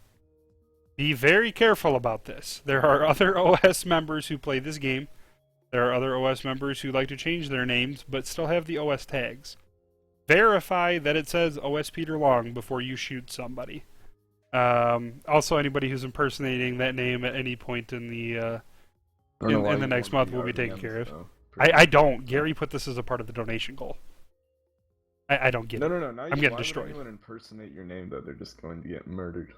Be very careful about this. There are other OS members who play this game. There are other OS members who like to change their names but still have the OS tags. Verify that it says OS Peter Long before you shoot somebody. Also, anybody who's impersonating that name at any point in the in the next month will be taken care of. I don't. Gary put this as a part of the donation goal. I don't get it. No. I'm getting destroyed. Why would anyone impersonate your name, though? They're just going to get murdered.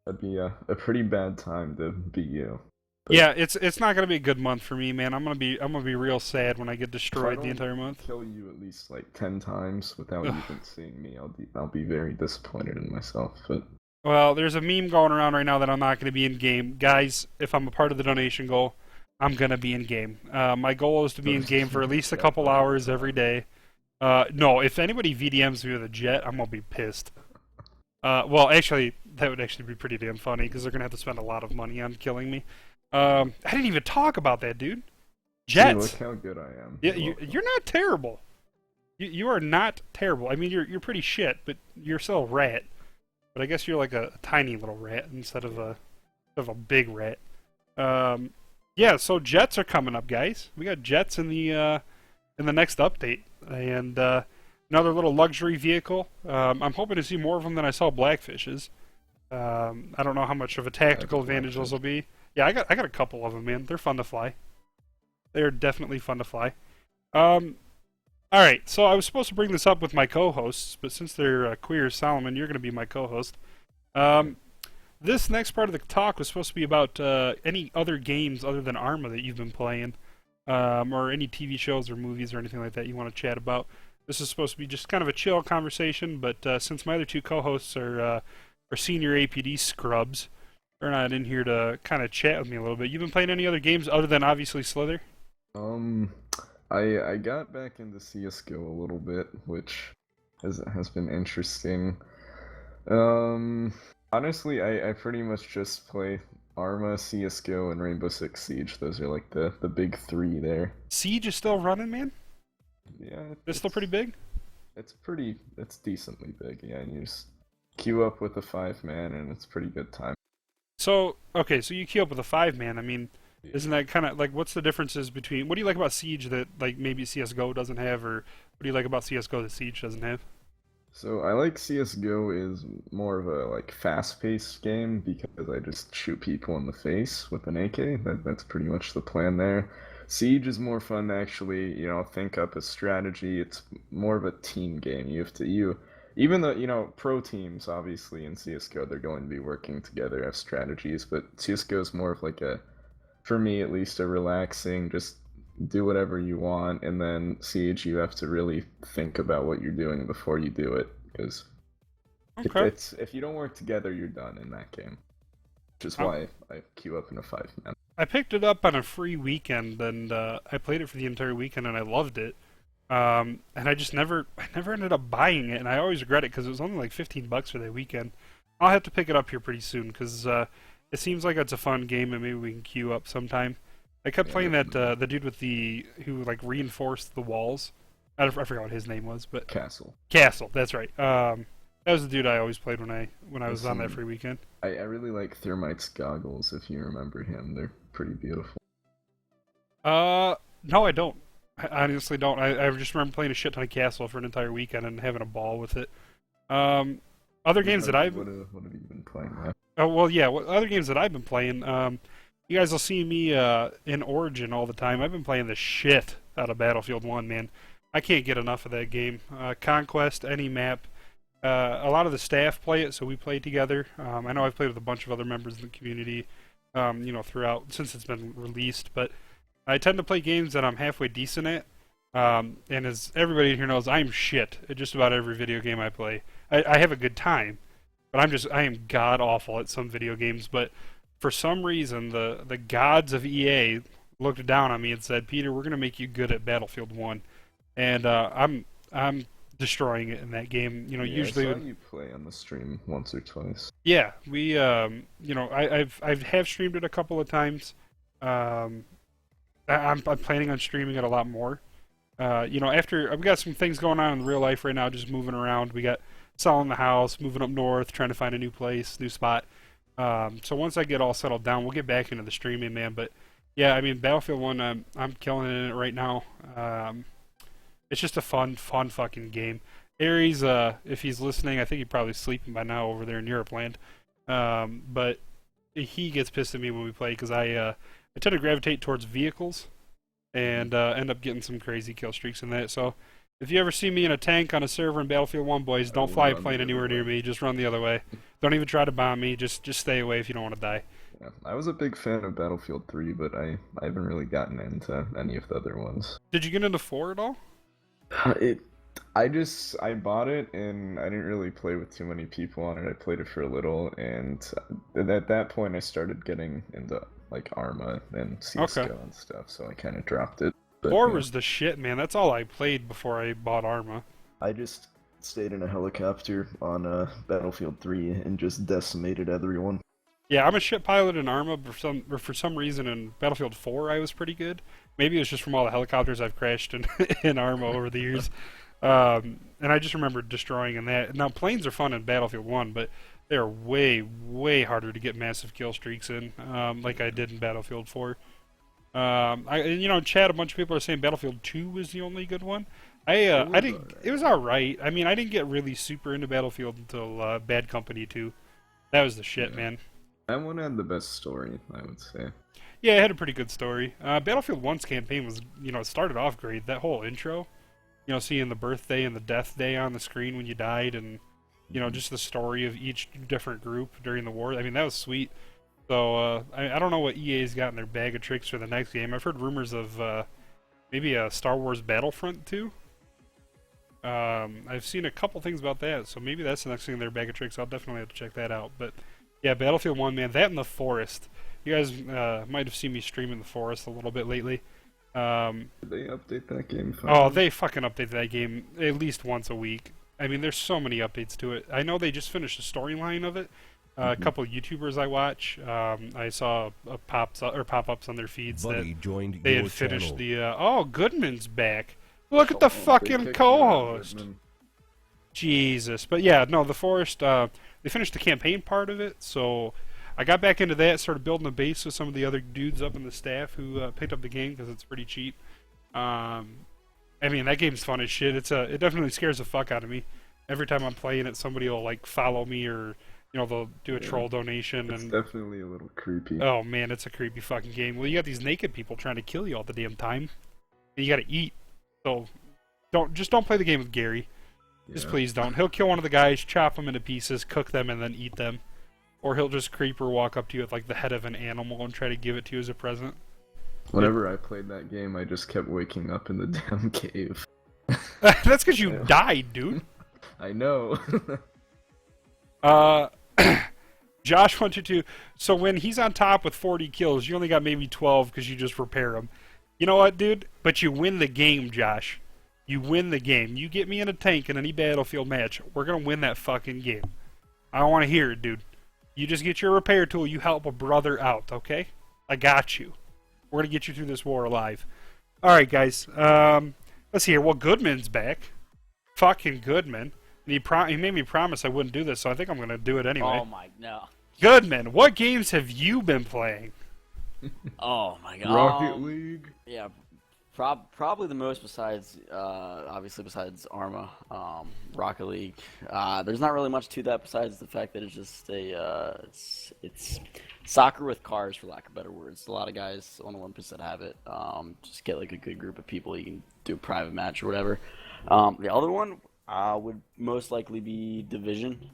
That'd be a pretty bad time to be you. But yeah, it's not gonna be a good month for me, man. I'm gonna be real sad when I get if I destroyed the don't entire month. kill you at least like 10 times without even seeing me, I'll be very disappointed in myself. But Well, there's a meme going around right now that I'm not gonna be in game, guys. If I'm a part of the donation goal, I'm gonna be in game. My goal is to be in game for at least a couple hours every day. No, if anybody VDMs me with a jet, I'm gonna be pissed. Well, actually, that would actually be pretty damn funny because they're gonna have to spend a lot of money on killing me. I didn't even talk about that, dude. Jets. See, look how good I am. Yeah, you're not terrible. You are not terrible. I mean, you're pretty shit, but you're still a rat. But I guess you're like a tiny little rat instead of a big rat. Yeah. So jets are coming up, guys. We got jets in the next update, and another little luxury vehicle. I'm hoping to see more of them than I saw blackfishes. I don't know how much of a tactical advantage those will be. Yeah, I got a couple of them, man. They're fun to fly. They're definitely fun to fly. Alright, so I was supposed to bring this up with my co-hosts, but since they're queer, Solomon, you're going to be my co-host. This next part of the talk was supposed to be about any other games other than Arma that you've been playing, or any TV shows or movies or anything like that you want to chat about. This is supposed to be just kind of a chill conversation, but since my other two co-hosts are senior APD scrubs, they're not in here to kind of chat with me a little bit. You been playing any other games other than obviously Slither? I got back into CS:GO a little bit, which has been interesting. Honestly, I pretty much just play Arma, CS:GO, and Rainbow Six Siege. Those are like the big three there. Siege is still running, man? Yeah. It's still pretty big? It's decently big, yeah, and you just queue up with a 5-man, and it's pretty good time. So, okay, so you queue up with a 5-man. I mean, isn't that kind of, like, what's the differences between, what do you like about Siege that, like, maybe CSGO doesn't have, or what do you like about CSGO that Siege doesn't have? So, I like CSGO is more of a, like, fast-paced game, because I just shoot people in the face with an AK. That's pretty much the plan there. Siege is more fun to actually, think up a strategy. It's more of a team game. You have to, even though, pro teams, obviously, in CSGO, they're going to be working together, have strategies, but CSGO is more of like for me at least, a relaxing, just do whatever you want, and then Siege, you have to really think about what you're doing before you do it, because it's if you don't work together, you're done in that game. Which is why I queue up in a 5-man. I picked it up on a free weekend, and I played it for the entire weekend, and I loved it. And I never ended up buying it, and I always regret it because it was only like $15 for that weekend. I'll have to pick it up here pretty soon because it seems like it's a fun game, and maybe we can queue up sometime. I kept playing that the dude with who like reinforced the walls. I forgot what his name was, but Castle, that's right. That was the dude I always played when I was on that free weekend. I really like Thermite's goggles, if you remember him. They're pretty beautiful. No, I don't. I honestly don't. I just remember playing a shit ton of Castle for an entire weekend and having a ball with it. Other games that I've... What have you been playing, man? Oh, well, yeah. Other games that I've been playing, you guys will see me in Origin all the time. I've been playing the shit out of Battlefield 1, man. I can't get enough of that game. Conquest, any map. A lot of the staff play it, so we play together. I know I've played with a bunch of other members in the community, throughout, since it's been released, but I tend to play games that I'm halfway decent at. And as everybody here knows, I'm shit at just about every video game I play. I have a good time, but I am god awful at some video games. But for some reason, the gods of EA looked down on me and said, "Peter, we're gonna make you good at Battlefield 1," and I'm destroying it in that game. You know, Yeah, usually I saw you play on the stream once or twice. yeah, we you know, I have streamed it a couple of times. I'm planning on streaming it a lot more. You know, after we got some things going on in real life right now, just moving around. We got selling the house, moving up north, trying to find a new place, new spot. So once I get all settled down, we'll get back into the streaming, man. But yeah, I mean, Battlefield 1, I'm killing it in it right now. It's just a fun fucking game. Aries, if he's listening, I think he's probably sleeping by now over there in Europe land. But he gets pissed at me when we play because I tend to gravitate towards vehicles and end up getting some crazy kill streaks in that. So if you ever see me in a tank on a server in Battlefield 1, boys, don't fly a plane anywhere near me. Just run the other way. Don't even try to bomb me. Just stay away if you don't want to die. Yeah, I was a big fan of Battlefield 3, but I haven't really gotten into any of the other ones. Did you get into 4 at all? I bought it and I didn't really play with too many people on it. I played it for a little, and at that point I started getting into like Arma and CS:GO and stuff, so I kind of dropped it. But, 4 was the shit, man. That's all I played before I bought Arma. I just stayed in a helicopter on Battlefield 3 and just decimated everyone. Yeah, I'm a shit pilot in Arma, but for some reason in Battlefield 4 I was pretty good. Maybe it was just from all the helicopters I've crashed in Arma over the years. And I just remember destroying in that. Now, planes are fun in Battlefield 1, but they're way, way harder to get massive kill streaks in, like I did in Battlefield 4. You know, chat, a bunch of people are saying Battlefield 2 was the only good one. I didn't. It was alright. I mean, I didn't get really super into Battlefield until Bad Company 2. That was the shit, man. That one had the best story, I would say. Yeah, it had a pretty good story. Battlefield 1's campaign was, you know, it started off great. That whole intro, you know, seeing the birthday and the death day on the screen when you died, and, you know, just the story of each different group during the war. I mean, that was sweet. So, I don't know what EA's got in their bag of tricks for the next game. I've heard rumors of maybe a Star Wars Battlefront 2. I've seen a couple things about that, so maybe that's the next thing in their bag of tricks. I'll definitely have to check that out. But yeah, Battlefield 1, man, that and the Forest. You guys might have seen me stream in the Forest a little bit lately. Did they update that game? Oh, they fucking update that game at least once a week. I mean, there's so many updates to it. I know they just finished the storyline of it. A couple of YouTubers I watch, I saw pop-ups on their feeds Buddy that joined they your had finished channel. oh, Goodman's back. Look at the fucking co-host. Jesus. But yeah, no, the Forest, they finished the campaign part of it, so I got back into that, started building a base with some of the other dudes up in the staff who picked up the game because it's pretty cheap. I mean, that game's fun as shit. It definitely scares the fuck out of me. Every time I'm playing it, somebody will like follow me, or you know, they'll do a troll donation. It's and definitely a little creepy. Oh man, it's a creepy fucking game. Well, you got these naked people trying to kill you all the damn time, and you got to eat. So don't play the game with Gary. Just please don't. He'll kill one of the guys, chop them into pieces, cook them, and then eat them. Or he'll just creep or walk up to you with like the head of an animal and try to give it to you as a present. Whenever I played that game, I just kept waking up in the damn cave. That's because you died, dude. I know. Josh122. So when he's on top with 40 kills, you only got maybe 12 because you just repair him. You know what, dude? But you win the game, Josh. You win the game. You get me in a tank in any Battlefield match, we're going to win that fucking game. I don't want to hear it, dude. You just get your repair tool, you help a brother out, okay? I got you. We're going to get you through this war alive. Alright, guys. Let's see here. Well, Goodman's back. Fucking Goodman. And he made me promise I wouldn't do this, so I think I'm going to do it anyway. Oh my, no. Goodman, what games have you been playing? Oh my god. Rocket League. Yeah, probably the most besides, obviously besides Arma, Rocket League. There's not really much to that besides the fact that it's just it's soccer with cars, for lack of better words. A lot of guys on Olympus that have it. Just get like a good group of people. You can do a private match or whatever. The other one would most likely be Division.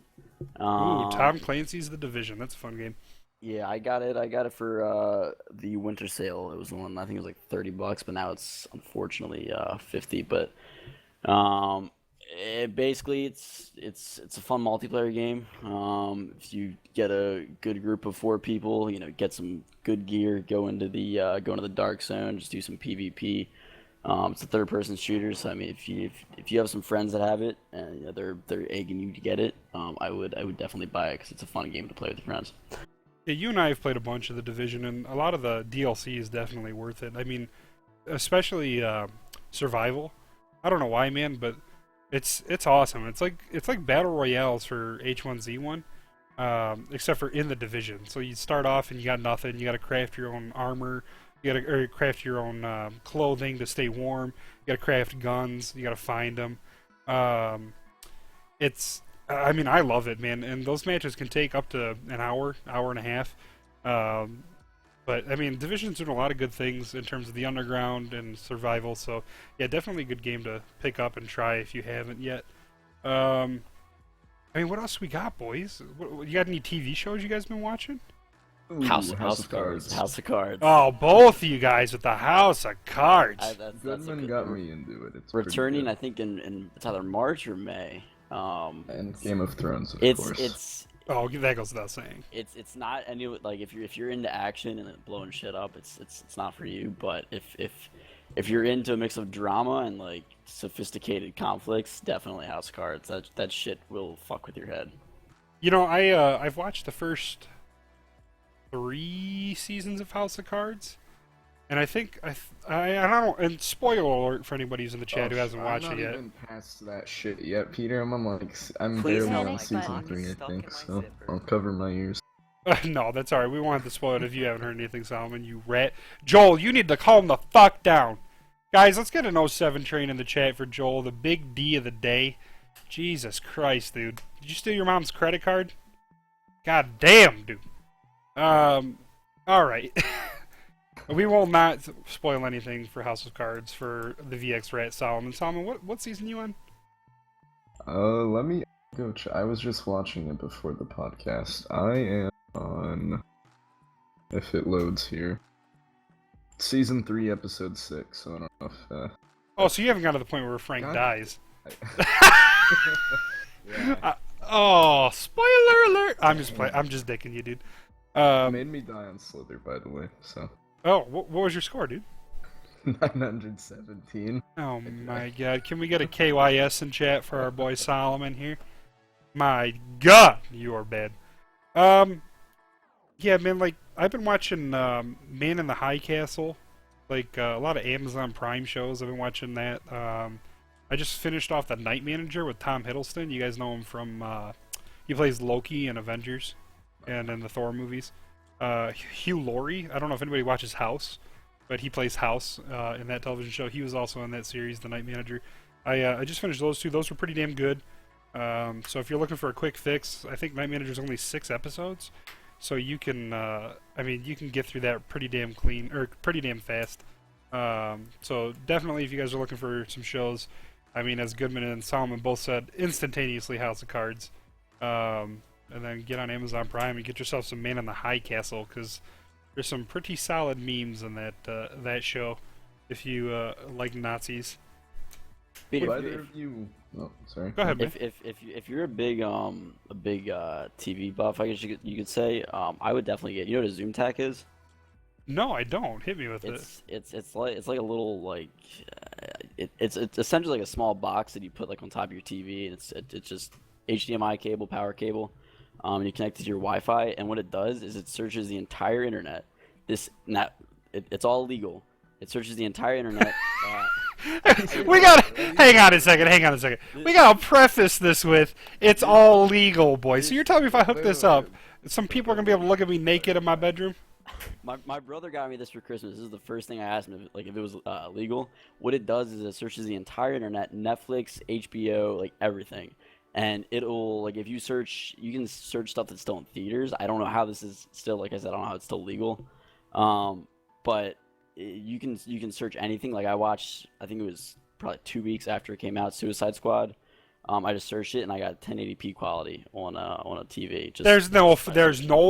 Ooh, Tom Clancy's The Division. That's a fun game. Yeah, I got it. I got it for the Windows winter sale. It was one, I think it was like $30, but now it's unfortunately 50. But um, basically it's a fun multiplayer game. If you get a good group of 4 people, get some good gear, go into the dark zone, just do some PvP. It's a third-person shooter, so I mean, if you have some friends that have it and they're egging you to get it, I would definitely buy it because it's a fun game to play with your friends. Yeah, you and I have played a bunch of the Division, and a lot of the DLC is definitely worth it. I mean, especially Survival. I don't know why, man, but it's awesome. It's like battle royales for H1Z1, except for in the Division. So you start off and you got nothing. You got to craft your own armor. You got to craft your own clothing to stay warm. You got to craft guns. You got to find them. I mean, I love it, man. And those matches can take up to an hour and a half. But I mean, Division's doing a lot of good things in terms of the underground and survival. So yeah, definitely a good game to pick up and try if you haven't yet. I mean, what else we got, boys? You got any TV shows you guys been watching? Ooh, House of Cards. House of Cards. Oh, both of you guys with the House of Cards. That's a Goodman good got one. me into it. It's pretty Returning, good. I think in it's either March or May. And Game of Thrones, of course. Oh, that goes without saying. It's not any like if you're into action and blowing shit up, it's not for you. But if you're into a mix of drama and like sophisticated conflicts, definitely House of Cards. That shit will fuck with your head. You know, I've watched the first 3 seasons of House of Cards, and I think I don't know. And spoiler alert for anybody who's in the chat who hasn't watched it yet. I'm not even past that shit yet, Peter. I'm Please barely don't on like season buttons 3, I stuck in think. my So zipper. I'll cover my ears. No, that's alright. We wanted to spoil it if you haven't heard anything, Solomon. You rat. Joel, you need to calm the fuck down. Guys, let's get an 07 train in the chat for Joel, the big D of the day. Jesus Christ, dude. Did you steal your mom's credit card? God damn, dude. Alright. We will not spoil anything for House of Cards for the VX Rat Solomon. Solomon, what season you on? Let me go. I was just watching it before the podcast. I am on, if it loads here, season 3, episode 6. So I don't know if. Oh, so you haven't got to the point where Frank God. dies. Yeah. Oh, spoiler alert! I'm just dicking you, dude. Made me die on Slither, by the way. So. Oh, what was your score, dude? 917. Oh my god, can we get a KYS in chat for our boy Solomon here? My god, you are bad. Yeah, man, like, I've been watching Man in the High Castle, like, a lot of Amazon Prime shows, I've been watching that. I just finished off The Night Manager with Tom Hiddleston. You guys know him from, he plays Loki in Avengers and in the Thor movies. Hugh Laurie, I don't know if anybody watches House, but he plays House in that television show. He was also in that series, The Night Manager. I just finished those 2. Those were pretty damn good. So if you're looking for a quick fix, I think Night Manager's only 6 episodes. So you can, you can get through that pretty damn clean, or pretty damn fast. So definitely if you guys are looking for some shows, I mean, as Goodman and Solomon both said, instantaneously House of Cards. And then get on Amazon Prime and get yourself some Man in the High Castle, because there's some pretty solid memes in that show, if you like Nazis. Peter, Would either of you? Oh, sorry. Go ahead, man. if you're a big TV buff, I guess you could say, I would definitely get. You know what a Zoom tack is? No, I don't. Hit me with it. It's like a little like it's essentially like a small box that you put like on top of your TV, and it's just HDMI cable, power cable. You connect it to your Wi-Fi, and what it does is it searches the entire internet. It's all legal. It searches the entire internet. We gotta hang on a second. We gotta preface this with it's all legal, boys. So you're telling me if I hook this up, some people are gonna be able to look at me naked in my bedroom? My brother got me this for Christmas. This is the first thing I asked him if it was legal. What it does is it searches the entire internet, Netflix, HBO, like everything. And it'll, like, if you search, you can search stuff that's still in theaters. I don't know how this is still, like I said, I don't know how it's still legal. But you can search anything. Like, I watched, I think it was probably 2 weeks after it came out, Suicide Squad. I just searched it and I got 1080p quality on a TV. There's no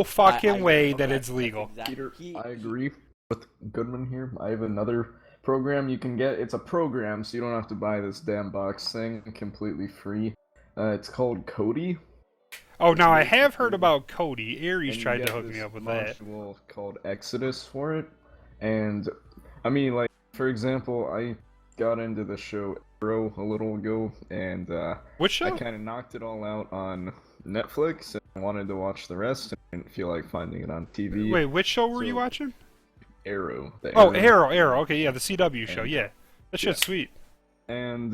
fucking way that it's legal. Peter, I agree. with Goodman here. I have another program you can get. It's a program, so you don't have to buy this damn box thing completely free. It's called Kodi. Oh, now I have heard about Cody. Aries And you tried to get hook me this up with that. module called Exodus for it. And I mean, like, for example, I got into the show Arrow a little ago, and Which I show? kind of knocked it all out on Netflix and wanted to watch the rest, and I didn't feel like finding it on TV. Wait, which show were you So- watching? Arrow. The Oh, Arrow. Okay, yeah, the CW show. And- Yeah, that shit's sweet. And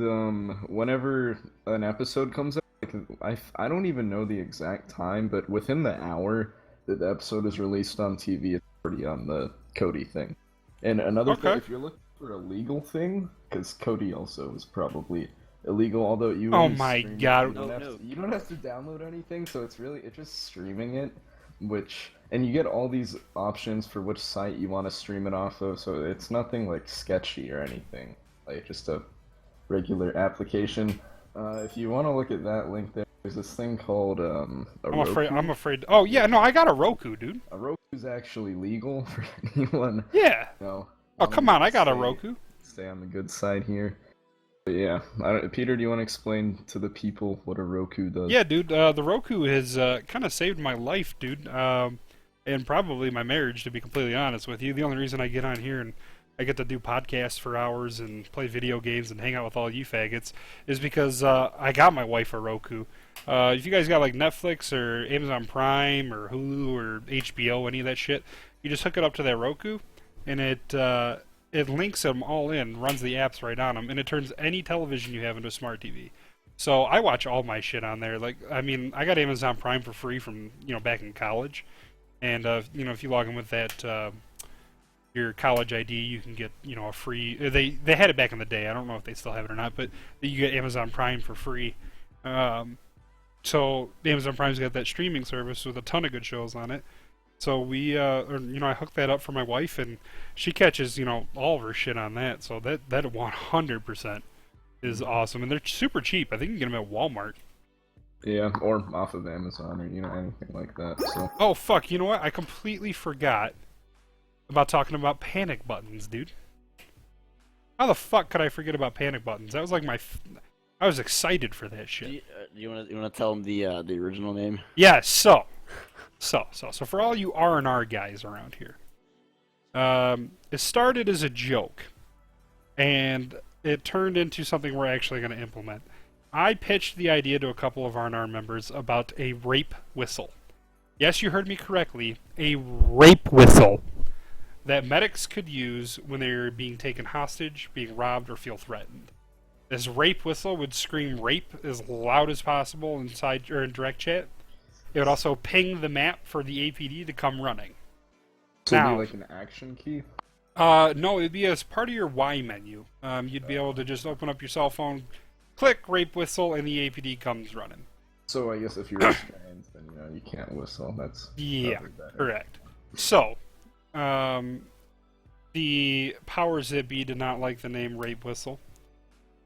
whenever an episode comes out, like, I don't even know the exact time, but within the hour that the episode is released on TV, it's already on the Kodi thing. And another thing, Okay. if you're looking for a legal thing, because Kodi also is probably illegal, although you. Oh when you my stream it, God. you don't, have to, you don't have to download anything, so it's just streaming it, and you get all these options for which site you want to stream it off of, so it's nothing like sketchy or anything, like just a regular application. If you want to look at that link there's this thing called a Roku. I'm afraid. Oh yeah, no, I got a Roku, dude. A Roku is actually legal for anyone. Yeah. No. Oh come on, I got a Roku. Stay on the good side here. But yeah, Peter, do you want to explain to the people what a Roku does? Yeah, dude. The Roku has kind of saved my life, dude. And probably my marriage, to be completely honest with you. The only reason I get on here and I get to do podcasts for hours and play video games and hang out with all you faggots is because I got my wife a Roku. If you guys got like Netflix or Amazon Prime or Hulu or HBO, any of that shit, you just hook it up to that Roku, and it links them all in, runs the apps right on them, and it turns any television you have into a smart TV. So I watch all my shit on there. Like, I mean, I got Amazon Prime for free from back in college, and if you log in with that. Your college ID, you can get a free. They had it back in the day. I don't know if they still have it or not, but you get Amazon Prime for free. So Amazon Prime's got that streaming service with a ton of good shows on it. So I hooked that up for my wife, and she catches all of her shit on that. So that 100% is awesome, and they're super cheap. I think you can get them at Walmart. Yeah, or off of Amazon or anything like that. So. Oh fuck! You know what? I completely forgot about talking about panic buttons, dude. How the fuck could I forget about panic buttons? That was like I was excited for that shit. Do you want to tell him the original name? Yeah. So for all you R&R guys around here, it started as a joke, and it turned into something we're actually going to implement. I pitched the idea to a couple of R&R members about a rape whistle. Yes, you heard me correctly. A rape whistle that medics could use when they're being taken hostage, being robbed, or feel threatened. This rape whistle would scream rape as loud as possible inside or in direct chat. It would also ping the map for the APD to come running. So Now, it'd be like an action key? no, it'd be as part of your Y menu. You'd be able to just open up your cell phone, click rape whistle, and the APD comes running. So I guess if you're restrained, then you can't whistle. That's Yeah, probably better. correct. So, the powers that be did not like the name rape whistle.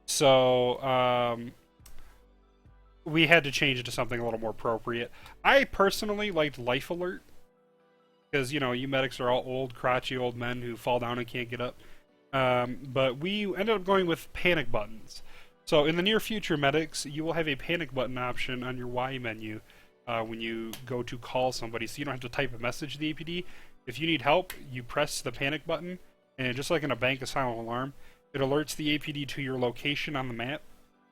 So, we had to change it to something a little more appropriate. I personally liked Life Alert, because, you medics are all old, crotchety old men who fall down and can't get up. But we ended up going with panic buttons. So in the near future, medics, you will have a panic button option on your Y menu when you go to call somebody, so you don't have to type a message to the APD. If you need help, you press the panic button, and just like in a bank, a silent alarm, it alerts the APD to your location on the map,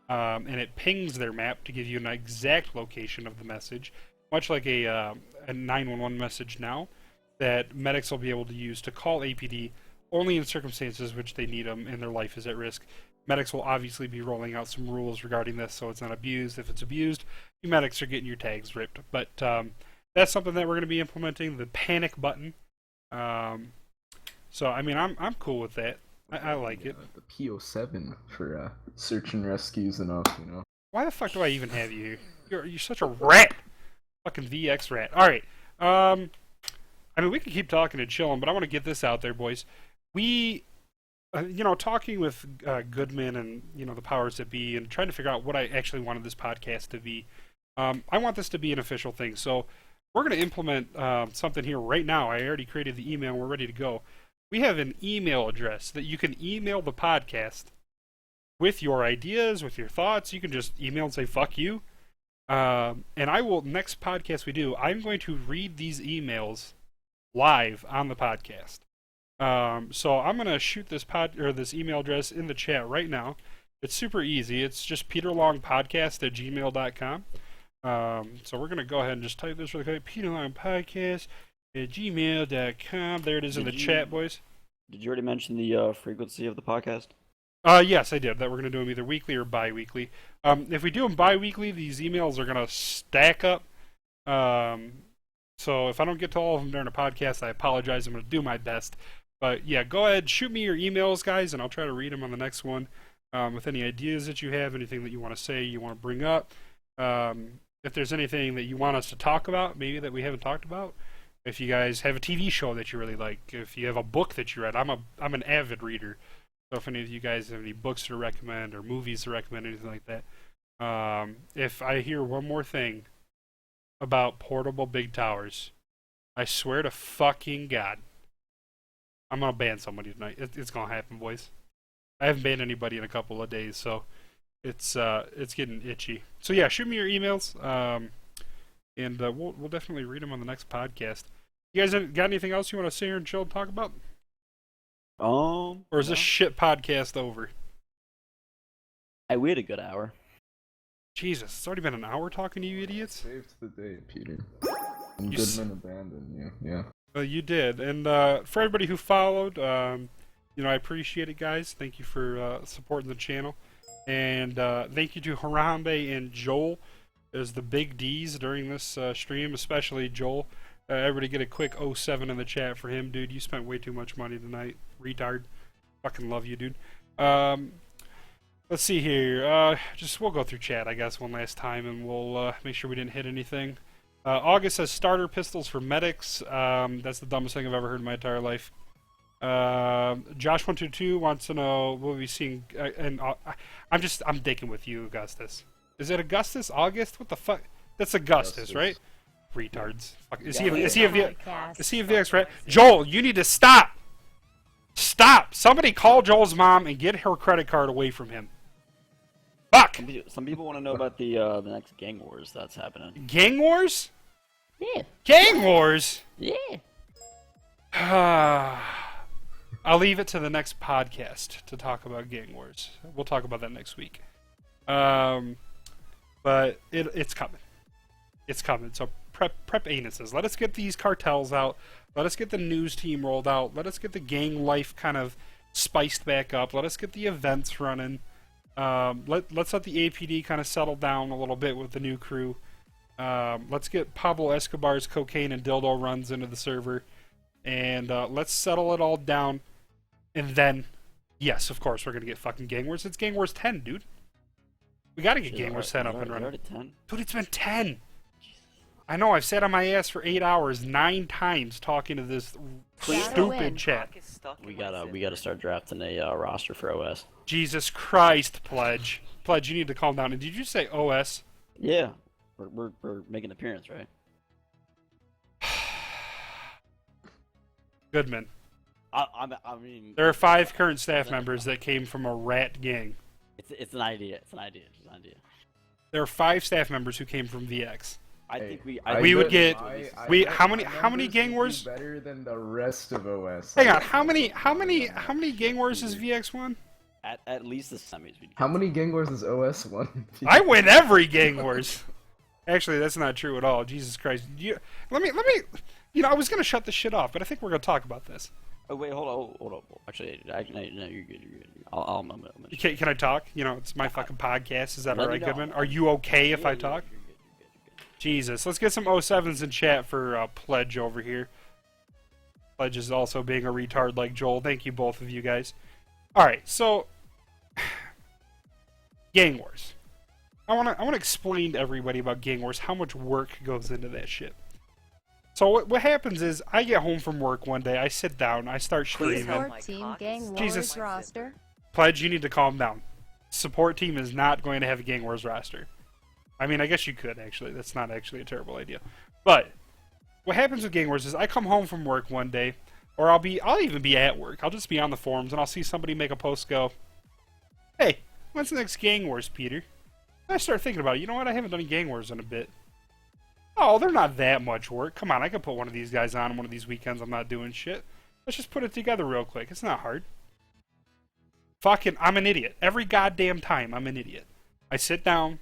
and it pings their map to give you an exact location of the message, much like a 911 message now, that medics will be able to use to call APD only in circumstances which they need them and their life is at risk. Medics will obviously be rolling out some rules regarding this so it's not abused. If it's abused, you medics are getting your tags ripped. But that's something that we're going to be implementing, the panic button. So, I mean, I'm cool with that. I like it. The PO7 for search and rescues and all, Why the fuck do I even have you here? You're such a rat. Fucking VX rat. Alright. I mean, we can keep talking and chilling, but I want to get this out there, boys. We... talking with Goodman and, the powers that be and trying to figure out what I actually wanted this podcast to be, I want this to be an official thing. So we're going to implement something here right now. I already created the email. We're ready to go. we have an email address that you can email the podcast with your ideas, with your thoughts. You can just email and say, fuck you. And I will, next podcast we do, I'm going to read these emails live on the podcast. So I'm going to shoot this email address in the chat right now. It's super easy. It's just peterlongpodcast@gmail.com. So we're going to go ahead and just type this really quick. peterlongpodcast@gmail.com. There it is in the chat, boys. Did you already mention the frequency of the podcast? Yes, I did. That we're going to do them either weekly or bi-weekly. If we do them bi-weekly, these emails are going to stack up. So if I don't get to all of them during the podcast, I apologize. I'm going to do my best. But yeah, go ahead, shoot me your emails, guys, and I'll try to read them on the next one. With any ideas that you have, anything that you want to say, you want to bring up. If there's anything that you want us to talk about, maybe that we haven't talked about. If you guys have a TV show that you really like, if you have a book that you read, I'm an avid reader. So if any of you guys have any books to recommend or movies to recommend, anything like that. If I hear one more thing about portable big towers, I swear to fucking God, I'm gonna ban somebody tonight. It's gonna happen, boys. I haven't banned anybody in a couple of days, so it's getting itchy. So yeah, shoot me your emails, and we'll definitely read them on the next podcast. You guys got anything else you want to sit here and chill and talk about? Or is this shit podcast over? We had a good hour. Jesus, it's already been an hour talking to you idiots. Saved the day, Peter. And Goodman abandoned you. Yeah. Well, you did, and for everybody who followed, I appreciate it, guys. Thank you for supporting the channel, and thank you to Harambe and Joel as the big D's during this stream, especially Joel. Everybody get a quick 07 in the chat for him, dude. You spent way too much money tonight, retard. Fucking love you, dude. Let's see here. We'll go through chat, I guess, one last time, and we'll make sure we didn't hit anything. August says starter pistols for medics. That's the dumbest thing I've ever heard in my entire life. Josh122 wants to know what we've seen. I'm dicking with you, Augustus. Is it Augustus? August? What the fuck? That's Augustus, right? Retards. Fuck. Is he a VX, right? Joel, you need to stop. Stop. Somebody call Joel's mom and get her credit card away from him. Fuck. Some people want to know about the next gang wars that's happening. Gang wars? Yeah. Gang wars? Yeah. I'll leave it to the next podcast to talk about gang wars. We'll talk about that next week. But it's coming. It's coming. So prep anuses. Let us get these cartels out. Let us get the news team rolled out. Let us get the gang life kind of spiced back up. Let us get the events running. Let's let the APD kind of settle down a little bit with the new crew. Let's get Pablo Escobar's cocaine and dildo runs into the server. And let's settle it all down. And then, yes, of course, we're going to get fucking Gang Wars. It's Gang Wars 10, dude. We got to get Gang Wars 10 up and running. Dude, it's been 10. I know, I've sat on my ass for 8 hours, 9 times talking to this stupid chat. We gotta start drafting a roster for OS. Jesus Christ, Pledge. Pledge, you need to calm down. And did you say OS? Yeah. We're making an appearance, right? Goodman. I mean... There are 5 current staff members that came from a rat gang. It's an idea. It's an idea. There are 5 staff members who came from VX. I think we would get how many gang wars? Better than the rest of OS. Hang on, how many gang wars has VX won? At least the semis. How many gang wars has OS won? I win every gang wars. Actually, that's not true at all. Jesus Christ. Let me. I was gonna shut this shit off, but I think we're gonna talk about this. Oh wait, hold on. Actually, no, you're good. I'll Can I talk? It's my fucking podcast. Is that all right, Goodman? Are you okay if I talk? Jesus, let's get some 07s in chat for Pledge over here. Pledge is also being a retard like Joel. Thank you, both of you guys. Alright, so... Gang Wars. I wanna explain to everybody about Gang Wars, how much work goes into that shit. So what happens is, I get home from work one day, I sit down, I start streaming. Support team Gang Wars Jesus. roster. Pledge, you need to calm down. Support team is not going to have a Gang Wars roster. I mean, I guess you could, actually. That's not actually a terrible idea. But what happens with Gang Wars is I come home from work one day, Or I'll even be at work. I'll just be on the forums and I'll see somebody make a post go, "Hey, when's the next Gang Wars, Peter?" And I start thinking about it. You know what? I haven't done Gang Wars in a bit. Oh, they're not that much work. Come on, I can put one of these guys on one of these weekends I'm not doing shit. Let's just put it together real quick. It's not hard. Fucking, I'm an idiot. Every goddamn time, I'm an idiot. I sit down,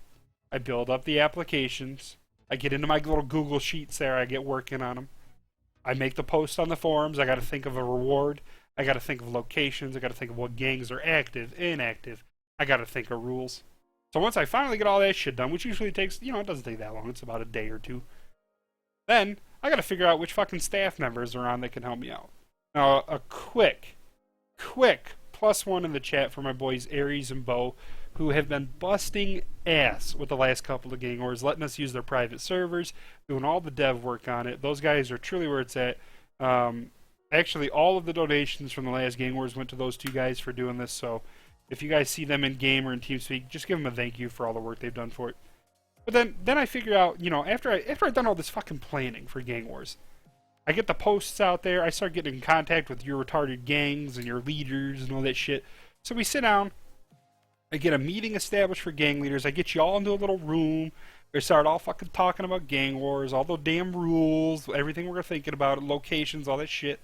I build up the applications, I get into my little Google Sheets there, I get working on them. I make the post on the forums, I gotta think of a reward, I gotta think of locations, I gotta think of what gangs are active, inactive, I gotta think of rules. So once I finally get all that shit done, which usually takes, it doesn't take that long, it's about a day or two, then I gotta figure out which fucking staff members are on that can help me out. Now, a quick +1 in the chat for my boys Aries and Bo, who have been busting ass with the last couple of Gang Wars, letting us use their private servers, doing all the dev work on it. Those guys are truly where it's at. Actually, all of the donations from the last Gang Wars went to those two guys for doing this, so if you guys see them in game or in TeamSpeak, just give them a thank you for all the work they've done for it. But then I figure out, after I've done all this fucking planning for Gang Wars, I get the posts out there, I start getting in contact with your retarded gangs and your leaders and all that shit. So we sit down, I get a meeting established for gang leaders, I get you all into a little room, we start all fucking talking about Gang Wars, all the damn rules, everything we're thinking about, locations, all that shit.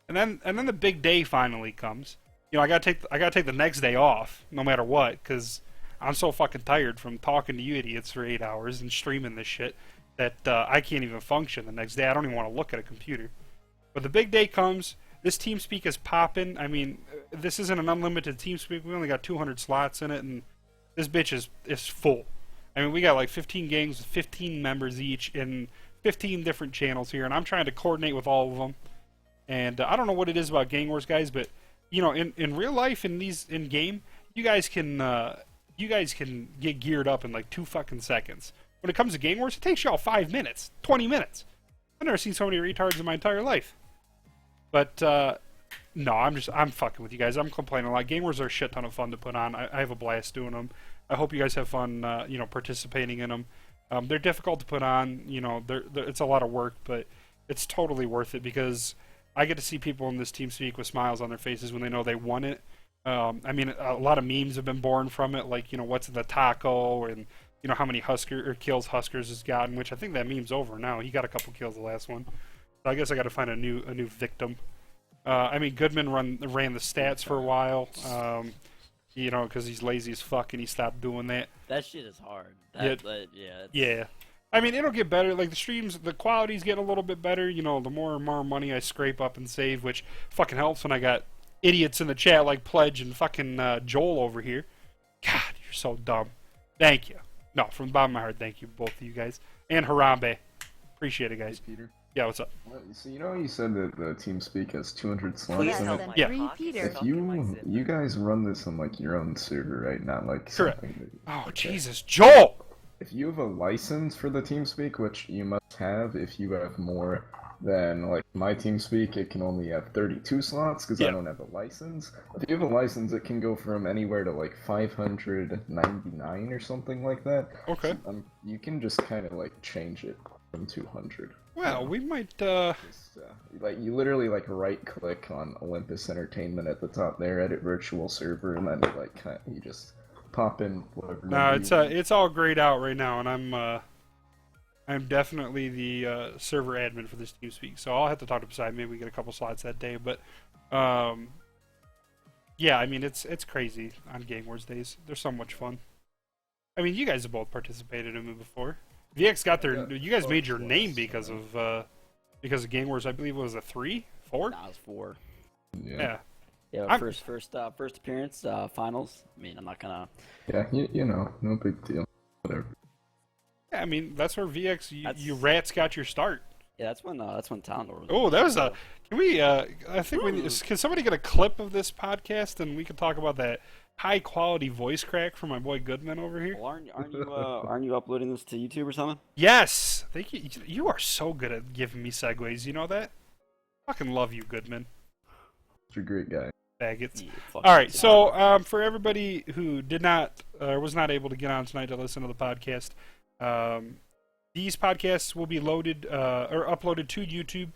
And then the big day finally comes. I gotta take the next day off, no matter what, because I'm so fucking tired from talking to you idiots for 8 hours and streaming this shit that I can't even function the next day. I don't even want to look at a computer. But the big day comes. This TeamSpeak is popping. I mean, this isn't an unlimited TeamSpeak. We only got 200 slots in it, and this bitch is full. I mean, we got like 15 gangs with 15 members each in 15 different channels here, and I'm trying to coordinate with all of them. And I don't know what it is about Gang Wars, guys, but in real life, in game, you guys can get geared up in like 2 fucking seconds. When it comes to Gang Wars, it takes y'all 5 minutes, 20 minutes. I've never seen so many retards in my entire life. But, no, I'm fucking with you guys. I'm complaining a lot. Gang Wars are a shit ton of fun to put on. I have a blast doing them. I hope you guys have fun, participating in them. They're difficult to put on. It's a lot of work, but it's totally worth it because I get to see people in this TeamSpeak with smiles on their faces when they know they won it. I mean, a lot of memes have been born from it, like, what's in the taco, and how many kills Huskers has gotten, which I think that meme's over now. He got a couple kills the last one. So I guess I got to find a new victim. I mean, Goodman ran the stats for a while, because he's lazy as fuck and he stopped doing that. That shit is hard. Yeah. I mean, it'll get better. Like, the quality's getting a little bit better. The more and more money I scrape up and save, which fucking helps when I got idiots in the chat like Pledge and fucking Joel over here. God, you're so dumb. Thank you. No, from the bottom of my heart, thank you, both of you guys. And Harambe. Appreciate it, guys. Hey, Peter. Yeah, what's up? So you said that the TeamSpeak has 200 slots Please in help it. my Yeah. cock Peter. If you guys run this on like your own server, right? Not like Correct. something that, Oh, okay. Jesus. Joel! If you have a license for the TeamSpeak, which you must have if you have more than like my TeamSpeak, it can only have 32 slots because Yeah. I don't have a license. If you have a license, it can go from anywhere to like 599 or something like that. Okay. So, you can just kind of like change it from 200. Well, we might, Just, like you literally like right click on Olympus Entertainment at the top there, edit virtual server, and then you just pop in whatever. No, number you want. it's all grayed out right now, and I'm definitely the server admin for this TeamSpeak, so I'll have to talk to Poseidon. Maybe we get a couple slots that day, but yeah, I mean it's crazy on Gang Wars days. They're so much fun. I mean, you guys have both participated in them before. VX got their. You guys made your name because of Gang Wars. I believe it was a 3, 4. Nah, it was 4. Yeah. Yeah, I'm- first appearance, finals. I mean, I'm not gonna. Yeah, no big deal. Whatever. Yeah, I mean that's where VX That's- you rats got your start. Yeah, that's when Talon was. Oh, that was a. Can we? I think can somebody get a clip of this podcast and we can talk about that high quality voice crack from my boy Goodman over here? Well, aren't you uploading this to YouTube or something? Yes, thank you. You are so good at giving me segues. You know that? Fucking love you, Goodman. You're a great guy. Faggots. Yeah, fuck All right, it. so for everybody who did not was not able to get on tonight to listen to the podcast, these podcasts will be loaded or uploaded to YouTube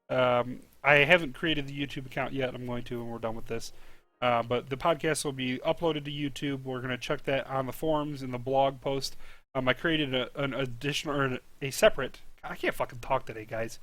I haven't created the YouTube account yet. I'm going to when we're done with this. But the podcast will be uploaded to YouTube. We're going to check that on the forums in the blog post. I created an additional or a separate. I can't fucking talk today, guys.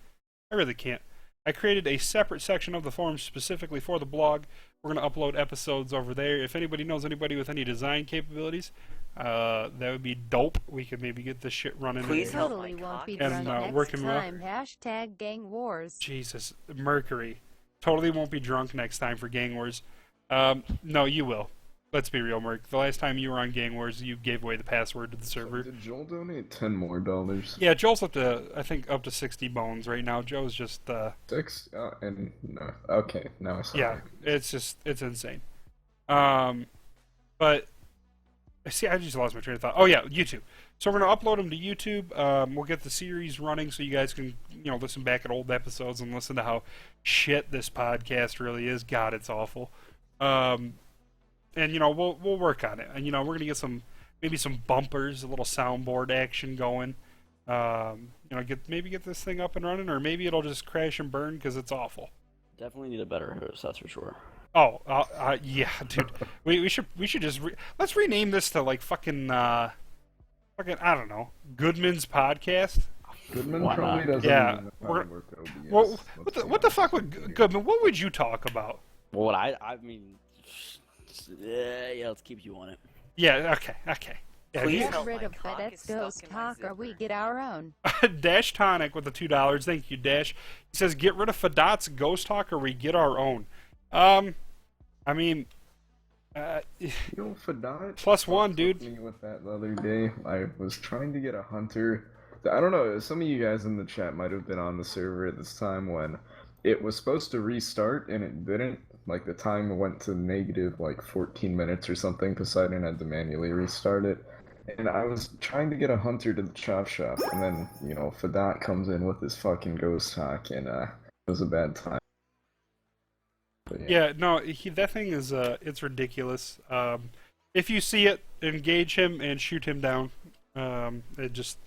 I really can't. I created a separate section of the forum specifically for the blog. We're going to upload episodes over there. If anybody knows anybody with any design capabilities, that would be dope. We could maybe get this shit running. Please help Totally my won't cock. be And, drunk next working well. time. Hashtag gang wars. Jesus, Mercury. Totally won't be drunk next time for Gang Wars. No, you will. Let's be real, Merc. The last time you were on Gang Wars, you gave away the password to the server. Did Joel donate $10 more? Yeah, Joel's up to, I think, up to 60 bones right now. Joe's just, 6? And no. Okay, now I saw yeah, it's insane. But, see, I just lost my train of thought. Oh, yeah, YouTube. So we're going to upload them to YouTube. We'll get the series running so you guys can, listen back at old episodes and listen to how shit this podcast really is. God, it's awful. And, we'll work on it. And, we're going to get maybe some bumpers, a little soundboard action going. Get this thing up and running, or maybe it'll just crash and burn because it's awful. Definitely need a better host, that's for sure. Oh, yeah, dude. we should just let's rename this to like fucking I don't know, Goodman's podcast. Goodman Why probably not? doesn't Yeah, even know how we're- to work OBS. Well, Let's be what the fuck honest. would Goodman? What would you talk about? Well, what I mean, yeah, let's keep you on it. Yeah, okay. Yeah, Please he- Get help, rid my of cock Fedet's is stuck ghost in my talk, or we zipper. get our own. Dash Tonic with the $2. Thank you, Dash. He says, "Get rid of Fadat's ghost talk, or we get our own." I mean, Fadat Plus one, fucked dude. with me with that the other day. I was trying to get a hunter. I don't know. Some of you guys in the chat might have been on the server at this time when it was supposed to restart and it didn't. Like the time went to negative like 14 minutes or something. Poseidon had to manually restart it. And I was trying to get a hunter to the chop shop, and then Fadat comes in with his fucking ghost talk, and it was a bad time. But, yeah, no, that thing is it's ridiculous. If you see it, engage him and shoot him down. It just.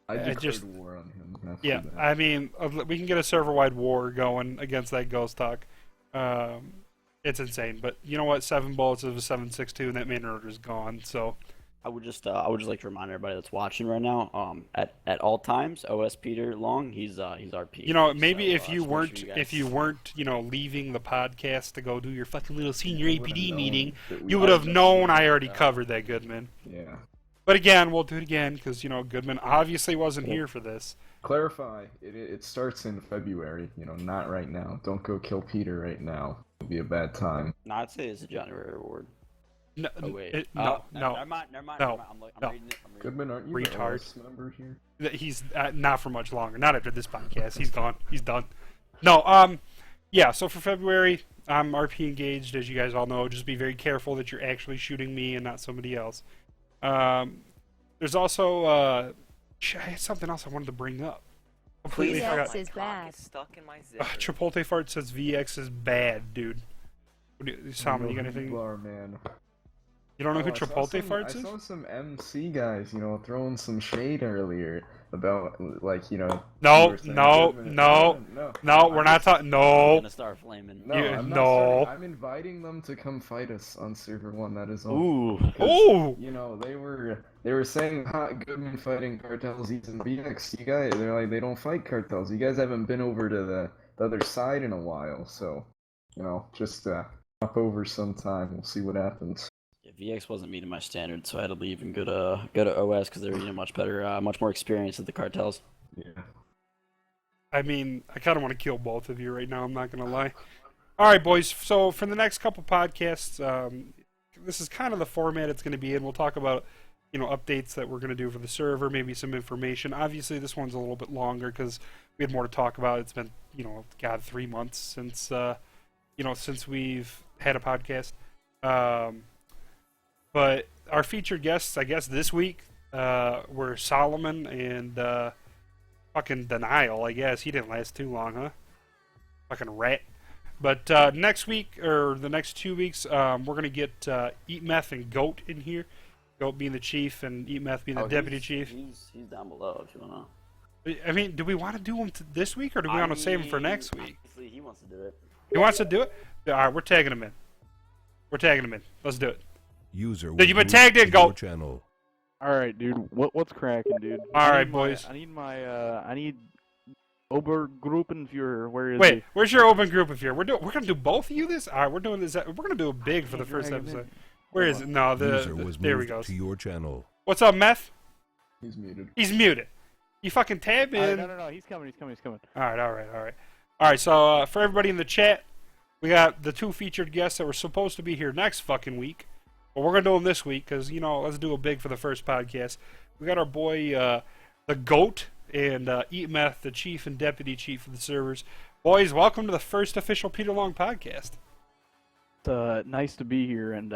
I I declared just- war on him. After Yeah, that. I mean, we can get a server-wide war going against that ghost talk. It's insane, but you know what? 7 bullets of a 7.62, and that main order is gone. So, I would just like to remind everybody that's watching right now, at all times, OS Peter Long, he's RP. maybe So, if you just make weren't, sure you if you guys- weren't, leaving the podcast to go do your fucking little senior You would've APD known meeting, that we you would had have that known meeting I already out. covered that, Goodman. Yeah. But again, we'll do it again because Goodman obviously wasn't here for this. Clarify, it starts in February, not right now. Don't go kill Peter right now. It'll be a bad time. No, I'd say it's a January award. No, Oh wait, no. never mind. No, I'm no. reading it. Goodman, aren't you Retard. the OS member here? He's not for much longer. Not after this podcast. He's gone. He's done. No. Yeah. So for February, I'm RP engaged, as you guys all know. Just be very careful that you're actually shooting me and not somebody else. There's also I had something else I wanted to bring up. Completely Please forgot. help, my is cock bad. is stuck in my zipper. Chipotle fart says VX is bad, dude. Salmon, you got anything? Bar, man. You don't know who I saw Chipotle some- farts I is? saw some MC guys, throwing some shade earlier about, like, No, you were saying no, Goodman- no, No, we're not talking. I'm No, gonna start flaming. No, Yeah, I'm not no. starting. I'm inviting them to come fight us on server 1. That is all. Ooh. 'Cause, Ooh. they were saying hot Goodman fighting cartels using BX. You guys, they're like, they don't fight cartels. You guys haven't been over to the other side in a while, so just hop over sometime. We'll see what happens. Yeah, VX wasn't meeting my standards, so I had to leave and go to OS because they're much better, much more experienced at the cartels. Yeah. I mean, I kind of want to kill both of you right now. I'm not gonna lie. All right, boys. So for the next couple podcasts, this is kind of the format it's going to be in. We'll talk about updates that we're going to do for the server, maybe some information. Obviously, this one's a little bit longer because we had more to talk about. It's been 3 months since since we've had a podcast. But our featured guests, I guess, this week were Solomon and fucking Denial, I guess. He didn't last too long, huh? Fucking rat. But next week, or the next 2 weeks, we're going to get Eat Meth and Goat in here. Goat being the chief and Eat Meth being the deputy chief. He's down below if you wanna. I mean, do we want to do them this week, or do we want to save them for next week? Obviously, he wants to do it. He wants to do it? All right, we're tagging him in. We're tagging him in. Let's do it. User Dude, you've been moved tagged in, to go. your channel. All right, dude. What's cracking, dude? All right, my- boys. I need Obergruppenführer. Where is Wait, he? where's your open group of here? We're gonna do both of you this? All right, we're doing this. We're gonna do it big for the first drag him episode. in. Where Hold is on. it? No, User was there we moved go. to your channel. What's up, Meth? He's muted. He's muted. You fucking tab in. No. He's coming. He's coming. All right. So for everybody in the chat, we got the 2 featured guests that were supposed to be here next fucking week, but we're gonna do them this week because let's do it big for the first podcast. We got our boy the Goat and Eat Meth, the chief and deputy chief of the servers. Boys, welcome to the first official Peter Long podcast. It's nice to be here, and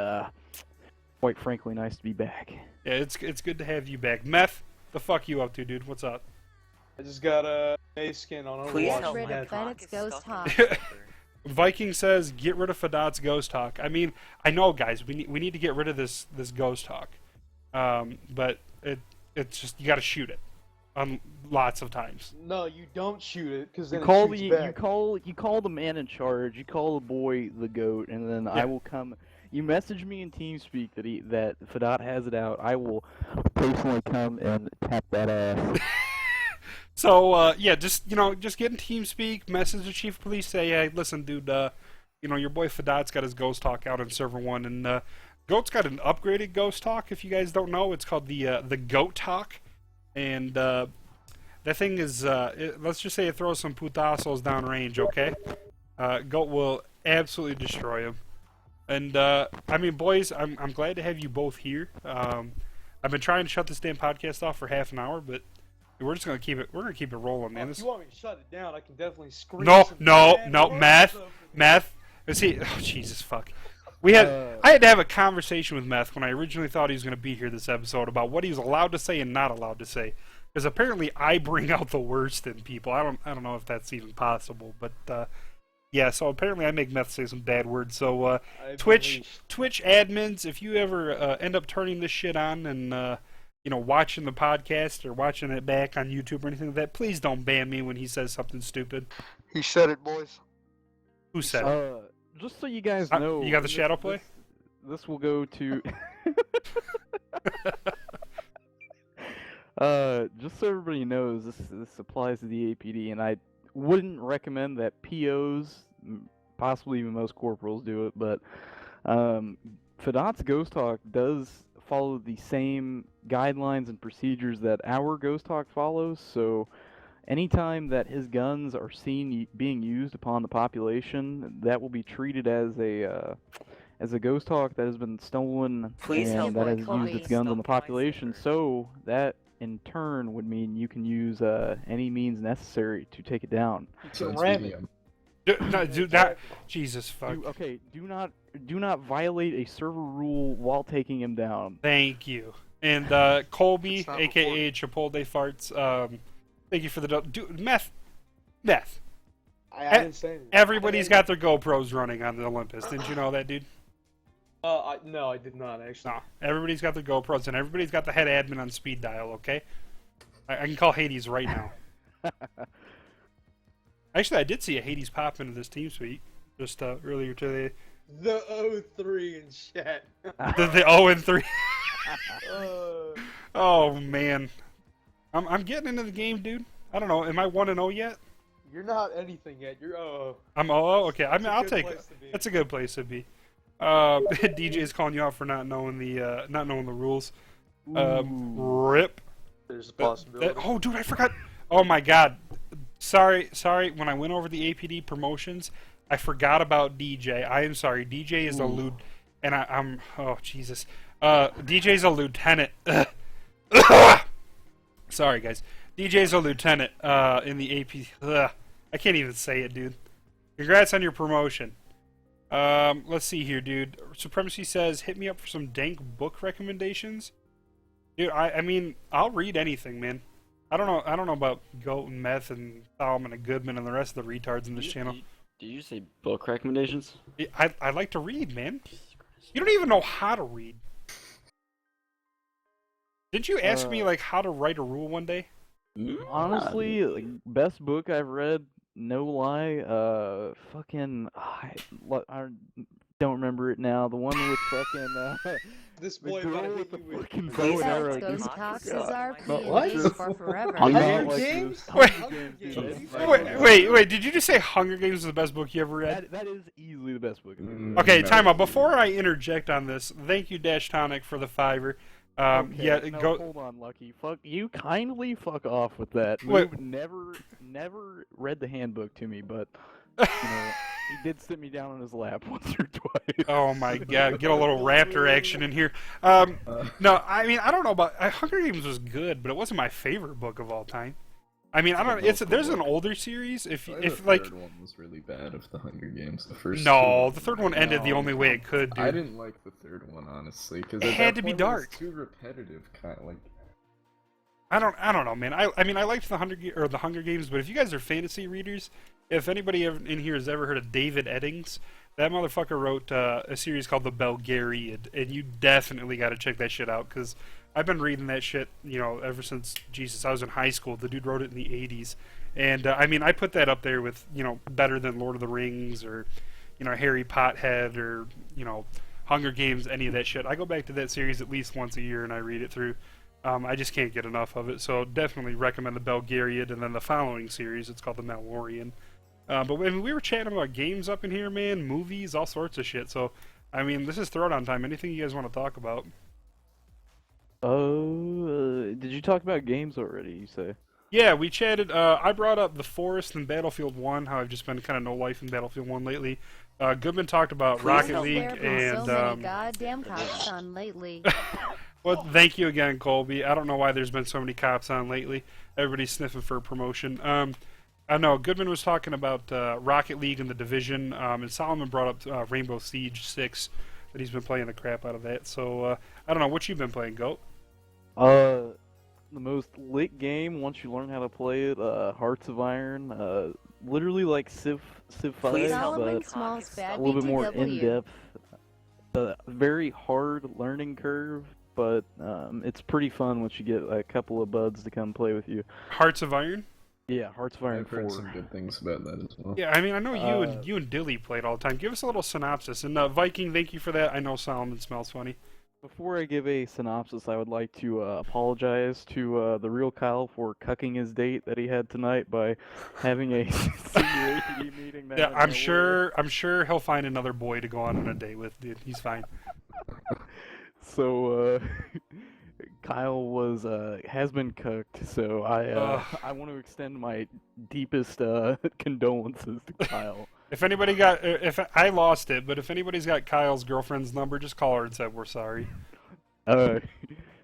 quite frankly, nice to be back. Yeah, it's good to have you back. Meth, the fuck you up to, dude? What's up? I just got a base skin on Please Get help rid my of cock Bennett's is ghost stuck in talk. my Viking says, get rid of Fadat's ghost talk. I mean, I know, guys, we need to get rid of this ghost talk. But it's just, you got to shoot it lots of times. No, you don't shoot it because then You call it shoots the back. you call the man in charge. You call the boy the goat, and then I Yeah. will come. You message me in TeamSpeak that Fadat has it out. I will personally come and tap that ass. So yeah, just get in TeamSpeak, message the chief of police, say, hey, listen, dude, your boy Fadat's got his ghost talk out in server 1, and Goat's got an upgraded ghost talk. If you guys don't know, it's called the Goat Talk, and that thing is let's just say it throws some putazos downrange. Okay, Goat will absolutely destroy him. And I mean, boys, I'm glad to have you both here. I've been trying to shut this damn podcast off for half an hour, but we're just gonna keep it. We're gonna keep it rolling, man. If you want me to shut it down, I can definitely scream. No, some no, bad no, words Meth, over you. Meth. See, oh Jesus, fuck. I had to have a conversation with Meth when I originally thought he was gonna be here this episode about what he was allowed to say and not allowed to say, because apparently I bring out the worst in people. I don't know if that's even possible, but yeah. So apparently I make Meth say some bad words. So I Twitch believe- admins, if you ever end up turning this shit on and watching the podcast or watching it back on YouTube or anything like that, please don't ban me when he says something stupid. He said it, boys. Who said it? Just so you guys Uh, know, you got the shadow play? This will go to. Just so everybody knows, this applies to the APD, and I wouldn't recommend that POs, possibly even most corporals, do it. But Fadat's Ghost Talk does follow the same guidelines and procedures that our Ghost Talk follows. So anytime that his guns are seen being used upon the population, that will be treated as a ghost talk that has been stolen Please help and that my has used coffee. its guns on the Stop my population. servers. So that in turn would mean you can use any means necessary to take it down. So it's ram it. VDM. No, dude, that Jesus fuck. Do not violate a server rule while taking him down. Thank you. And Colby, It's not aka Chipotle Farts, thank you for the dude. Meth. I didn't say anything. Everybody's got their GoPros running on the Olympus. Didn't you know that, dude? No, I did not actually. No. Everybody's got their GoPros and everybody's got the head admin on speed dial. Okay. I can call Hades right now. Actually, I did see a Hades pop into this team suite just earlier today. The 03 and shit. The 0 and 3. Uh, Oh man, I'm getting into the game, dude. I don't know. Am I 1 and 0 yet? you're not anything yet. You're I'm 0. Okay. I mean, That's a I'll good take place it. to be. That's a good place to be. DJ is calling you out for not knowing the rules. Rip. There's a possibility. Oh, dude, I forgot. Oh my God. Sorry. When I went over the APD promotions, I forgot about DJ. I am sorry. DJ is a and I'm. Oh Jesus. DJ's a lieutenant. Sorry, guys. DJ's a lieutenant in the AP. I can't even say it, dude. Congrats on your promotion. Let's see here, dude. Supremacy says, hit me up for some dank book recommendations. Dude, I mean, I'll read anything, man. I don't know about Goat and Meth and Solomon and Goodman and the rest of the retards in this channel. Did you say book recommendations? I like to read, man. You don't even know how to read. Didn't you ask me like how to write a rule one day? Honestly, like, best book I've read, no lie. I don't remember it now. The one with fucking This the boy girl about to with hit the you with. fucking bow Please and help arrow. Ghost dude. Cox's God. RP and What? lives for forever. I'm Hunger not like Games? those Wait. Hunger Games, dude. Wait, did you just say Hunger Games is the best book you ever read? That is easily the best book I've ever read. Okay, No. time out. Before I interject on this, thank you, Dash Tonic, for the $5. Okay, Yeah, no, go. hold on, Lucky. Fuck you. Kindly fuck off with that. Wait. Moob never read the handbook to me, but you know, he did sit me down on his lap once or twice. Oh my god, get a little raptor action in here. No, I mean I don't know about Hunger Games was good, but it wasn't my favorite book of all time. I mean I don't. There's an older series. If The like third one was really bad of the Hunger Games. The first no, two the third one ended the only way it could. Dude. I didn't like the third one honestly because It had to be dark. Too repetitive, kind of like. I don't know, man. I mean I liked the Hunger Games, but if you guys are fantasy readers, if anybody in here has ever heard of David Eddings, that motherfucker wrote a series called The Belgariad, and you definitely got to check that shit out because I've been reading that shit, you know, ever since I was in high school. The dude wrote it in the '80s, and I mean, I put that up there with better than Lord of the Rings or Harry Pothead or Hunger Games, any of that shit. I go back to that series at least once a year and I read it through. I just can't get enough of it, so definitely recommend the Belgariad, and then the following series, it's called the Malorian. But when we were chatting about games up in here, man, movies, all sorts of shit. So, I mean, this is Throwdown time. Anything you guys want to talk about? Did you talk about games already? You say? Yeah, we chatted. I brought up The Forest and Battlefield 1, how I've just been kind of no life in Battlefield 1 lately. Goodman talked about Rocket Help, League there have been and. so many goddamn cops on lately. Well, thank you again, Colby. I don't know why there's been so many cops on lately. Everybody's sniffing for a promotion. I know Goodman was talking about Rocket League and the Division, and Solomon brought up Rainbow Siege 6, that he's been playing the crap out of that. So, I don't know, what you been playing, Goat? The most lit game once you learn how to play it, Hearts of Iron, literally like Civ 5, Solomon but Smalls bad a little bit more BTW. in-depth. Very hard learning curve, but it's pretty fun once you get a couple of buds to come play with you. Hearts of Iron? Yeah, Hearts of Iron I've 4. heard some good things about that as well. Yeah, I mean, I know you and Dilly played all the time. Give us a little synopsis. And Viking, thank you for that. I know Solomon smells funny. Before I give a synopsis, I would like to apologize to the real Kyle for cucking his date that he had tonight by having a senior APD meeting. Yeah, I'm sure he'll find another boy to go on a date with, dude. He's fine. So Kyle has been cooked. So I want to extend my deepest condolences to Kyle. If anybody got, if I lost it, but if anybody's got Kyle's girlfriend's number, just call her and say we're sorry.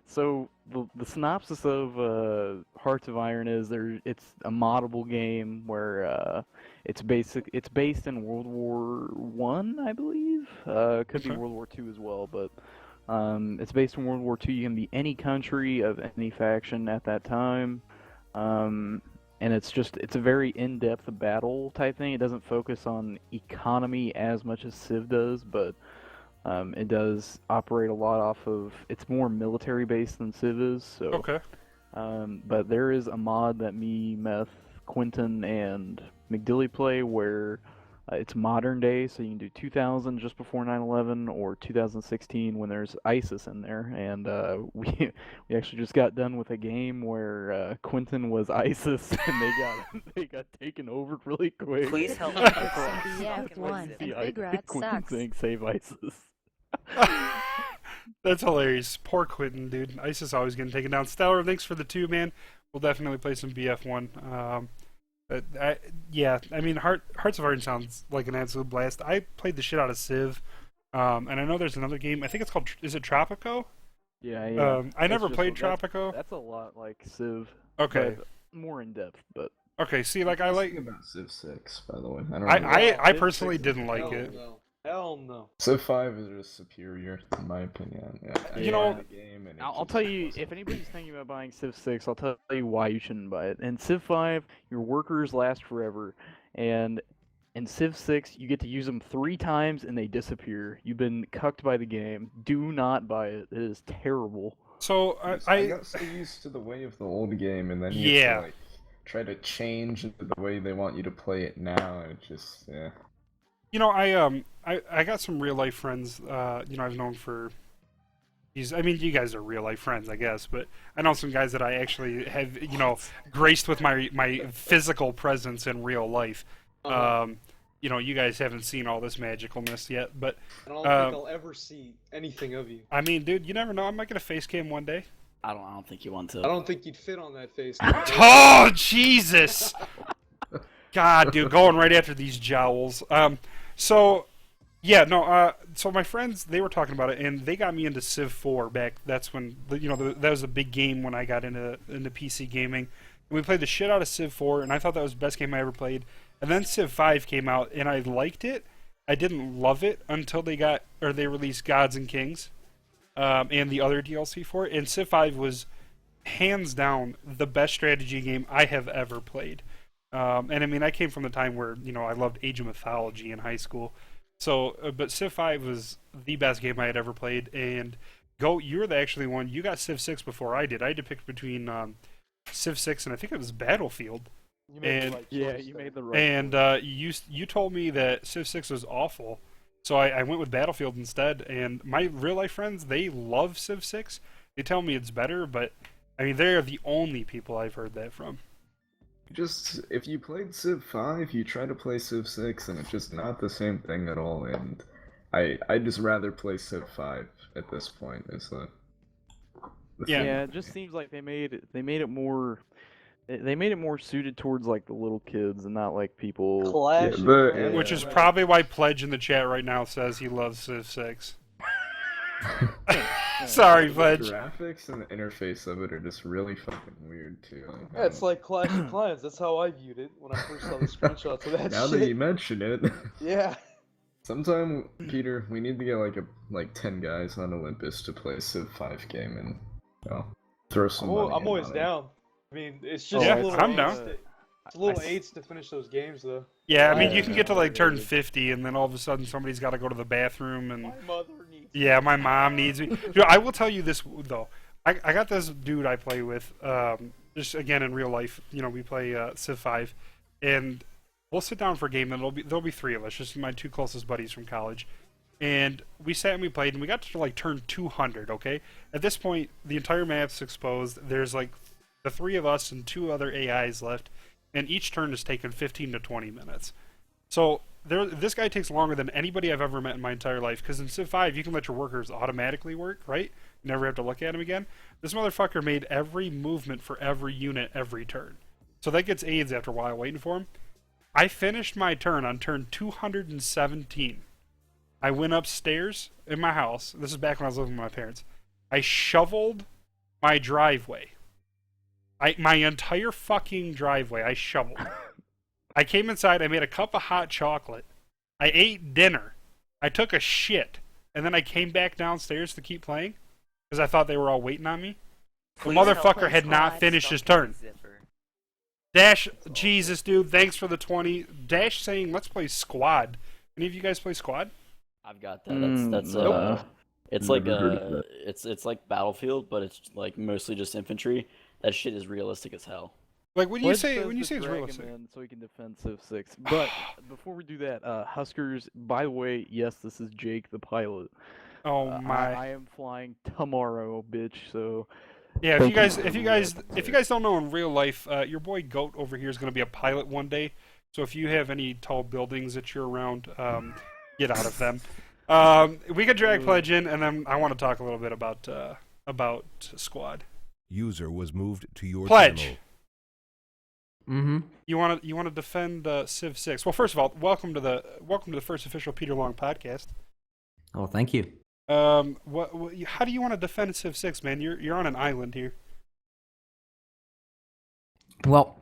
So the synopsis of Hearts of Iron is it's a moddable game where it's based in World War I, I believe. Could be Okay. World War II as well, but it's based in World War II. You can be any country of any faction at that time. And it's a very in-depth battle type thing. It doesn't focus on economy as much as Civ does, but it does operate a lot off of. It's more military-based than Civ is. So, Okay. but there is a mod that me, Meth, Quentin, and McDilly play where it's modern day, so you can do 2000 just before 9/11 or 2016 when there's ISIS in there. And we actually just got done with a game where Quentin was ISIS and they got taken over really quick. Please help me. Yeah, one. And Big Rat Quentin sucks. saying save ISIS. That's hilarious. Poor Quentin, dude. ISIS always getting taken down. Stellar, thanks for the 2, man. We'll definitely play some BF1. Yeah, I mean, Hearts of Iron sounds like an absolute blast. I played the shit out of Civ, and I know there's another game. I think it's called, is it Tropico? Yeah. I never played That's Tropico. a lot like Civ. Okay. but more in depth, but Okay, see, like, I like... about Civ 6, by the way. I don't know. I Civ personally 6 didn't like Hell it. no. Hell no. Civ 5 is just superior, in my opinion. Yeah, I You know, played the game and it I'll just- tell you, if anybody's thinking about buying Civ 6, I'll tell you why you shouldn't buy it. In Civ 5, your workers last forever, and in Civ 6, you get to use them 3 times and they disappear. You've been cucked by the game. Do not buy it. It is terrible. So I got so used to the way of the old game, and then you have to, like, try to change the way they want you to play it now, and it just, yeah. You know, I got some real life friends. You know, I've known for. I mean, you guys are real life friends, I guess, but I know some guys that I actually have, you know, graced with my physical presence in real life. You know, you guys haven't seen all this magicalness yet, but I don't think I'll ever see anything of you. I mean, dude, you never know. I might get a face cam one day. I don't think you want to. I don't think you'd fit on that face. Oh, Jesus! God, dude, going right after these jowls. So, yeah, no, so my friends, they were talking about it, and they got me into Civ 4 back. That's when, you know, that was a big game when I got into PC gaming. And we played the shit out of Civ 4, and I thought that was the best game I ever played. And then Civ 5 came out, and I liked it. I didn't love it until they released Gods and Kings, and the other DLC for it. And Civ 5 was, hands down, the best strategy game I have ever played. And I mean, I came from the time where, you know, I loved Age of Mythology in high school. So, but Civ 5 was the best game I had ever played. And Goat, you were the actually one. You got Civ 6 before I did. I had to pick between Civ 6 and I think it was Battlefield. You made the right choice, you though. made the right. And you told me that Civ 6 was awful, so I went with Battlefield instead. And my real life friends, they love Civ 6. They tell me it's better, but I mean, they're the only people I've heard that from. Just, if you played Civ 5, you try to play Civ 6, and it's just not the same thing at all, and I'd just rather play Civ 5 at this point. It's the Yeah, it just seems like they made it more suited towards like the little kids and not like people. Clash. Which is probably why Pledge in the chat right now says he loves Civ 6. Sorry, Pledge. The graphics and the interface of it are just really fucking weird too. Yeah, it's like Clash of Clans. That's how I viewed it when I first saw the screenshots of that now shit. that you mention it. Yeah. Sometime, Peter, we need to get like 10 guys on Olympus to play a Civ 5 game and, you know, throw some money I'm in always on down. I mean, it's just Yeah, a little I'm aids down. It's a little aids to finish those games, though. Yeah, I mean, you can get to like turn 50, and then all of a sudden somebody's got to go to the bathroom, and My mother needs. yeah, my mom needs me. Dude, I will tell you this though. I got this dude I play with, just again in real life. You know, we play Civ 5, and we'll sit down for a game, and there'll be three of us, just my two closest buddies from college. And we sat and we played, and we got to like turn 200. Okay, at this point, the entire map's exposed. There's like the three of us and two other AIs left, and each turn is taken 15 to 20 minutes. So this guy takes longer than anybody I've ever met in my entire life, because in Civ 5, you can let your workers automatically work, right? You never have to look at them again. This motherfucker made every movement for every unit every turn. So that gets AIDS after a while waiting for him. I finished my turn on turn 217. I went upstairs in my house. This is back when I was living with my parents. I shoveled my driveway. My entire fucking driveway, I shoveled. I came inside, I made a cup of hot chocolate. I ate dinner. I took a shit. And then I came back downstairs to keep playing. Because I thought they were all waiting on me. The motherfucker had not finished his turn. Dash, Jesus, dude, thanks for the 20. Dash saying, let's play Squad. Any of you guys play Squad? I've got that. That's it's like it's like Battlefield, but it's like mostly just infantry. That shit is realistic as hell. Like when you Pledge say says it's to drag him realistic. in so he can defend Civ 6. But before we do that, Huskers, by the way, yes, this is Jake the pilot. Oh my. I am flying tomorrow, bitch, so Yeah, thank if you guys don't know in real life, your boy Goat over here is going to be a pilot one day. So if you have any tall buildings that you're around, get out of them. We could drag Pledge in, and then I want to talk a little bit about Squad. User was moved to your Pledge. channel. Mm-hmm. You want to defend Civ 6? Well, first of all, welcome to the first official Peter Long podcast. Oh, thank you. How do you want to defend Civ 6, man? You're on an island here. Well,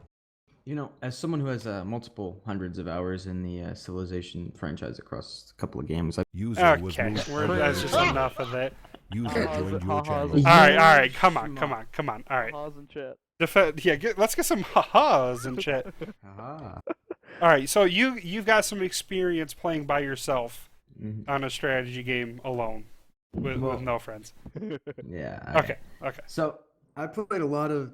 you know, as someone who has multiple hundreds of hours in the Civilization franchise across a couple of games, User was Okay, moved. that's just enough of that. User joined your channel. All right, come on. All right, pause and chat. let's get some ha-has in chat. Aha. All right, so you've got some experience playing by yourself Mhm. on a strategy game alone. with Well- no friends. Yeah. Okay. Okay. So I played a lot of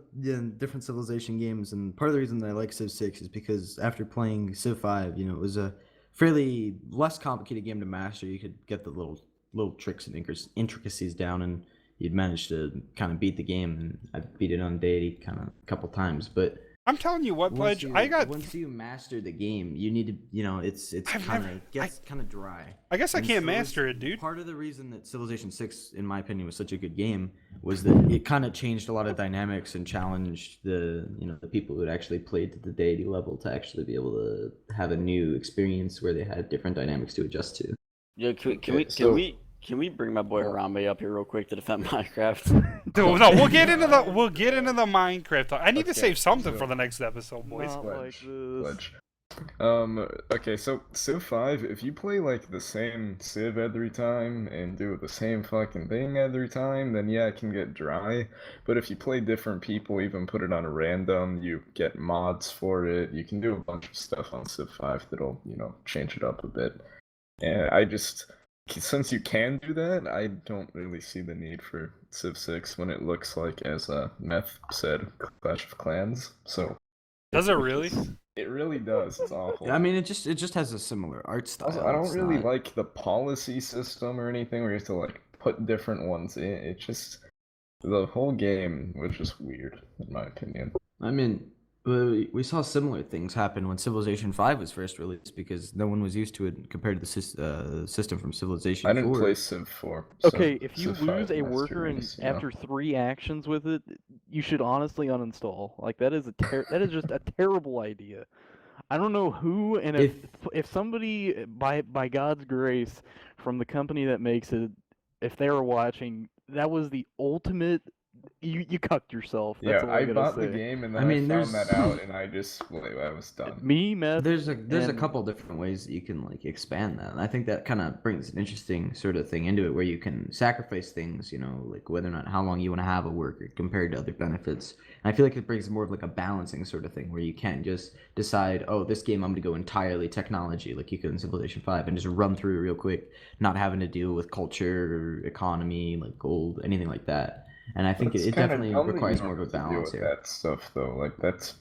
different Civilization games, and part of the reason that I like Civ 6 is because after playing Civ 5, it was a fairly less complicated game to master. You could get the little tricks and intricacies down, and you'd manage to kind of beat the game. And I beat it on deity kind of a couple times, but I'm telling you what, Pledge. I got. once you master the game, you need to, it's I've kind never- of gets kind of dry. I guess I And can't so it's master it, dude. Part of the reason that Civilization 6, in my opinion, was such a good game was that it kind of changed a lot of dynamics and challenged the people who had actually played to the deity level to actually be able to have a new experience where they had different dynamics to adjust to. Yeah, can we bring my boy Harambe up here real quick to defend Minecraft? Dude, no, we'll get into the Minecraft. I need to Okay, save something so- for the next episode, boys. Not like this. Pledge. Okay, so Civ 5, if you play like the same Civ every time and do the same fucking thing every time, then yeah, it can get dry. But if you play different people, even put it on a random, you get mods for it, you can do a bunch of stuff on Civ 5 that'll, change it up a bit. And since you can do that, I don't really see the need for Civ 6 when it looks like, as Meth said, Clash of Clans. So Does it really? it really does. It's awful. I mean, it just has a similar art style. Also, I don't It's really not- like the policy system or anything where you have to like put different ones in. It just the whole game was just weird, in my opinion. I mean, we saw similar things happen when Civilization 5 was first released because no one was used to it compared to the system from Civilization I didn't 4. play Civ 4. So Okay, if you Civ 5 lose a worker masterpiece, after 3 actions with it, you should honestly uninstall. Like that is that is just a terrible idea. I don't know who, and if somebody by God's grace from the company that makes it, if they were watching, that was the ultimate. You cucked yourself. That's Yeah, all I I gotta bought say. the game and I then I, mean, found there's- that out and I was done. Me, Meth, There's a and- couple different ways that you can like expand that. And I think that kind of brings an interesting sort of thing into it where you can sacrifice things, like whether or not how long you want to have a worker compared to other benefits. And I feel like it brings more of like a balancing sort of thing where you can't just decide, oh, this game I'm going to go entirely technology like you could in Civilization 5 and just run through it real quick, not having to deal with culture, economy, like gold, anything like that. And I think But it's it kinda definitely dumb that you requires don't more of a have to deal balance with here. that stuff though. Like those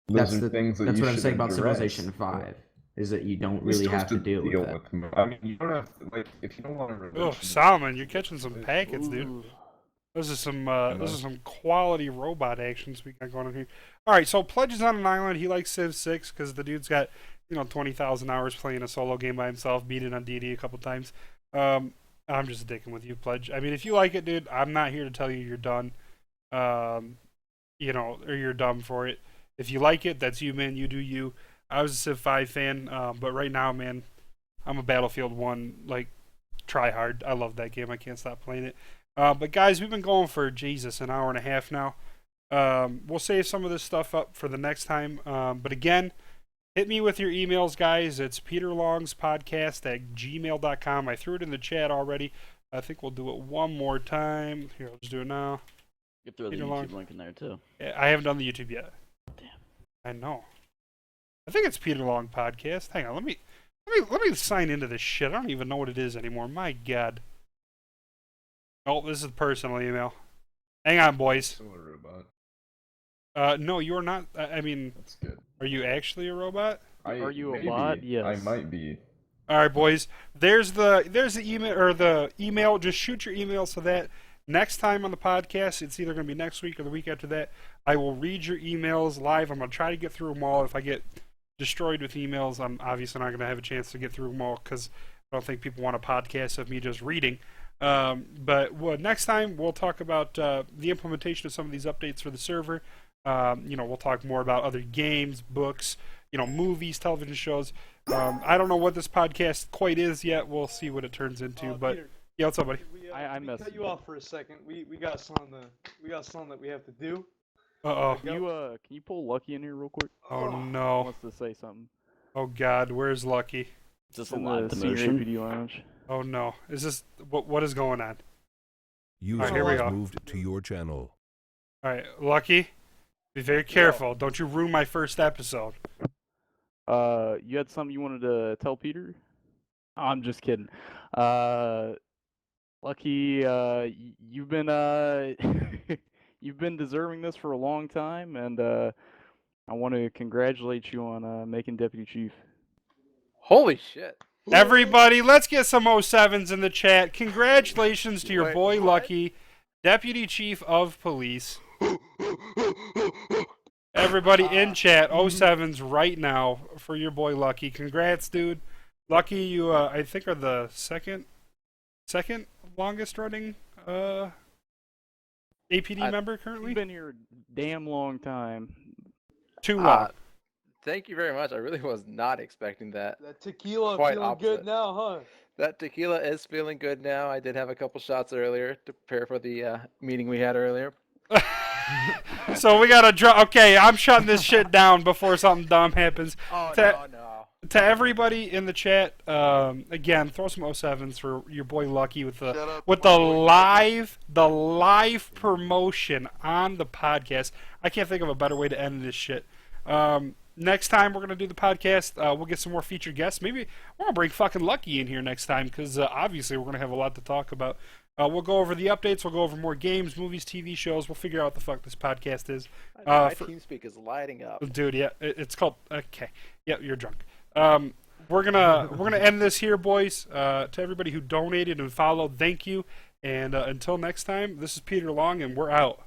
That's are things that that's you what I'm should saying about address. Civilization 5 is that you don't You really still have to deal with that. with I mean, you don't have to, like, if you don't want to. Oh, Solomon, you're catching some packets, dude. Ooh. This is some quality robot actions we got going on here. All right, so Pledge is on an island. He likes Civ 6 because the dude's got 20,000 hours playing a solo game by himself, beat it on DD a couple times. I'm just dicking with you, Pledge. I mean, if you like it, dude, I'm not here to tell you you're done. Or you're dumb for it. If you like it, that's you, man. You do you. I was a Civ 5 fan, but right now, man, I'm a Battlefield 1 try hard. I love that game. I can't stop playing it. But guys, we've been going for an hour and a half now. We'll save some of this stuff up for the next time. But again, hit me with your emails, guys. It's peterlongspodcast@gmail.com. I threw it in the chat already. I think we'll do it one more time. Here, I'll just do it now. You throw the Peter YouTube Long. link in there too. I haven't done the YouTube yet. Damn. I know. I think it's Peter Long Podcast. Hang on, let me sign into this shit. I don't even know what it is anymore. My God. Oh, this is a personal email. Hang on, boys. So a robot. No, you're not. I mean, That's good. are you actually a robot? Are you a maybe, bot? Yes. I might be. All right, boys. There's the email or the email. Just shoot your emails to that. Next time on the podcast, it's either going to be next week or the week after that. I will read your emails live. I'm going to try to get through them all. If I get destroyed with emails, I'm obviously not going to have a chance to get through them all because I don't think people want a podcast of me just reading. But next time, we'll talk about the implementation of some of these updates for the server. We'll talk more about other games, books, movies, television shows. I don't know what this podcast quite is yet. We'll see what it turns into. But Peter, yeah, what's up, buddy? I we messed cut you up. off for a second. We got something that we have to do. Uh-oh. Can you pull Lucky in here real quick? Oh, He no. wants to say something. Oh, God. Where's Lucky? Is this It's a in live the senior demotion? APD lounge. Oh, no. Is this... What is going on? User here we was go. moved to your channel. All right, Lucky, be very careful. Don't you ruin my first episode. You had something you wanted to tell Peter? I'm just kidding. Lucky, you've been you've been deserving this for a long time, and I want to congratulate you on making deputy chief. Holy shit. Everybody, let's get some 07s in the chat. Congratulations to your Wait, boy what? Lucky, Deputy Chief of Police. Everybody in chat, 07s right now for your boy Lucky. Congrats, dude. Lucky, you I think are the second longest running APD member currently. You've been here a damn long time. Too long. Thank you very much. I really was not expecting that. That tequila Quite feeling opposite. good now, huh? That tequila is feeling good now. I did have a couple shots earlier to prepare for the meeting we had earlier. So we gotta drop. Okay, I'm shutting this shit down before something dumb happens. Oh, no. To everybody in the chat, again, throw some 07s for your boy Lucky with the live promotion on the podcast. I can't think of a better way to end this shit. Next time we're gonna do the podcast, we'll get some more featured guests. Maybe we're gonna bring fucking Lucky in here next time because obviously we're gonna have a lot to talk about. We'll go over the updates. We'll go over more games, movies, TV shows. We'll figure out what the fuck this podcast is. My TeamSpeak is lighting up. Dude, yeah, it's called. Okay, yeah, you're drunk. We're gonna end this here, boys. To everybody who donated and followed, thank you. And until next time, this is Peter Long, and we're out.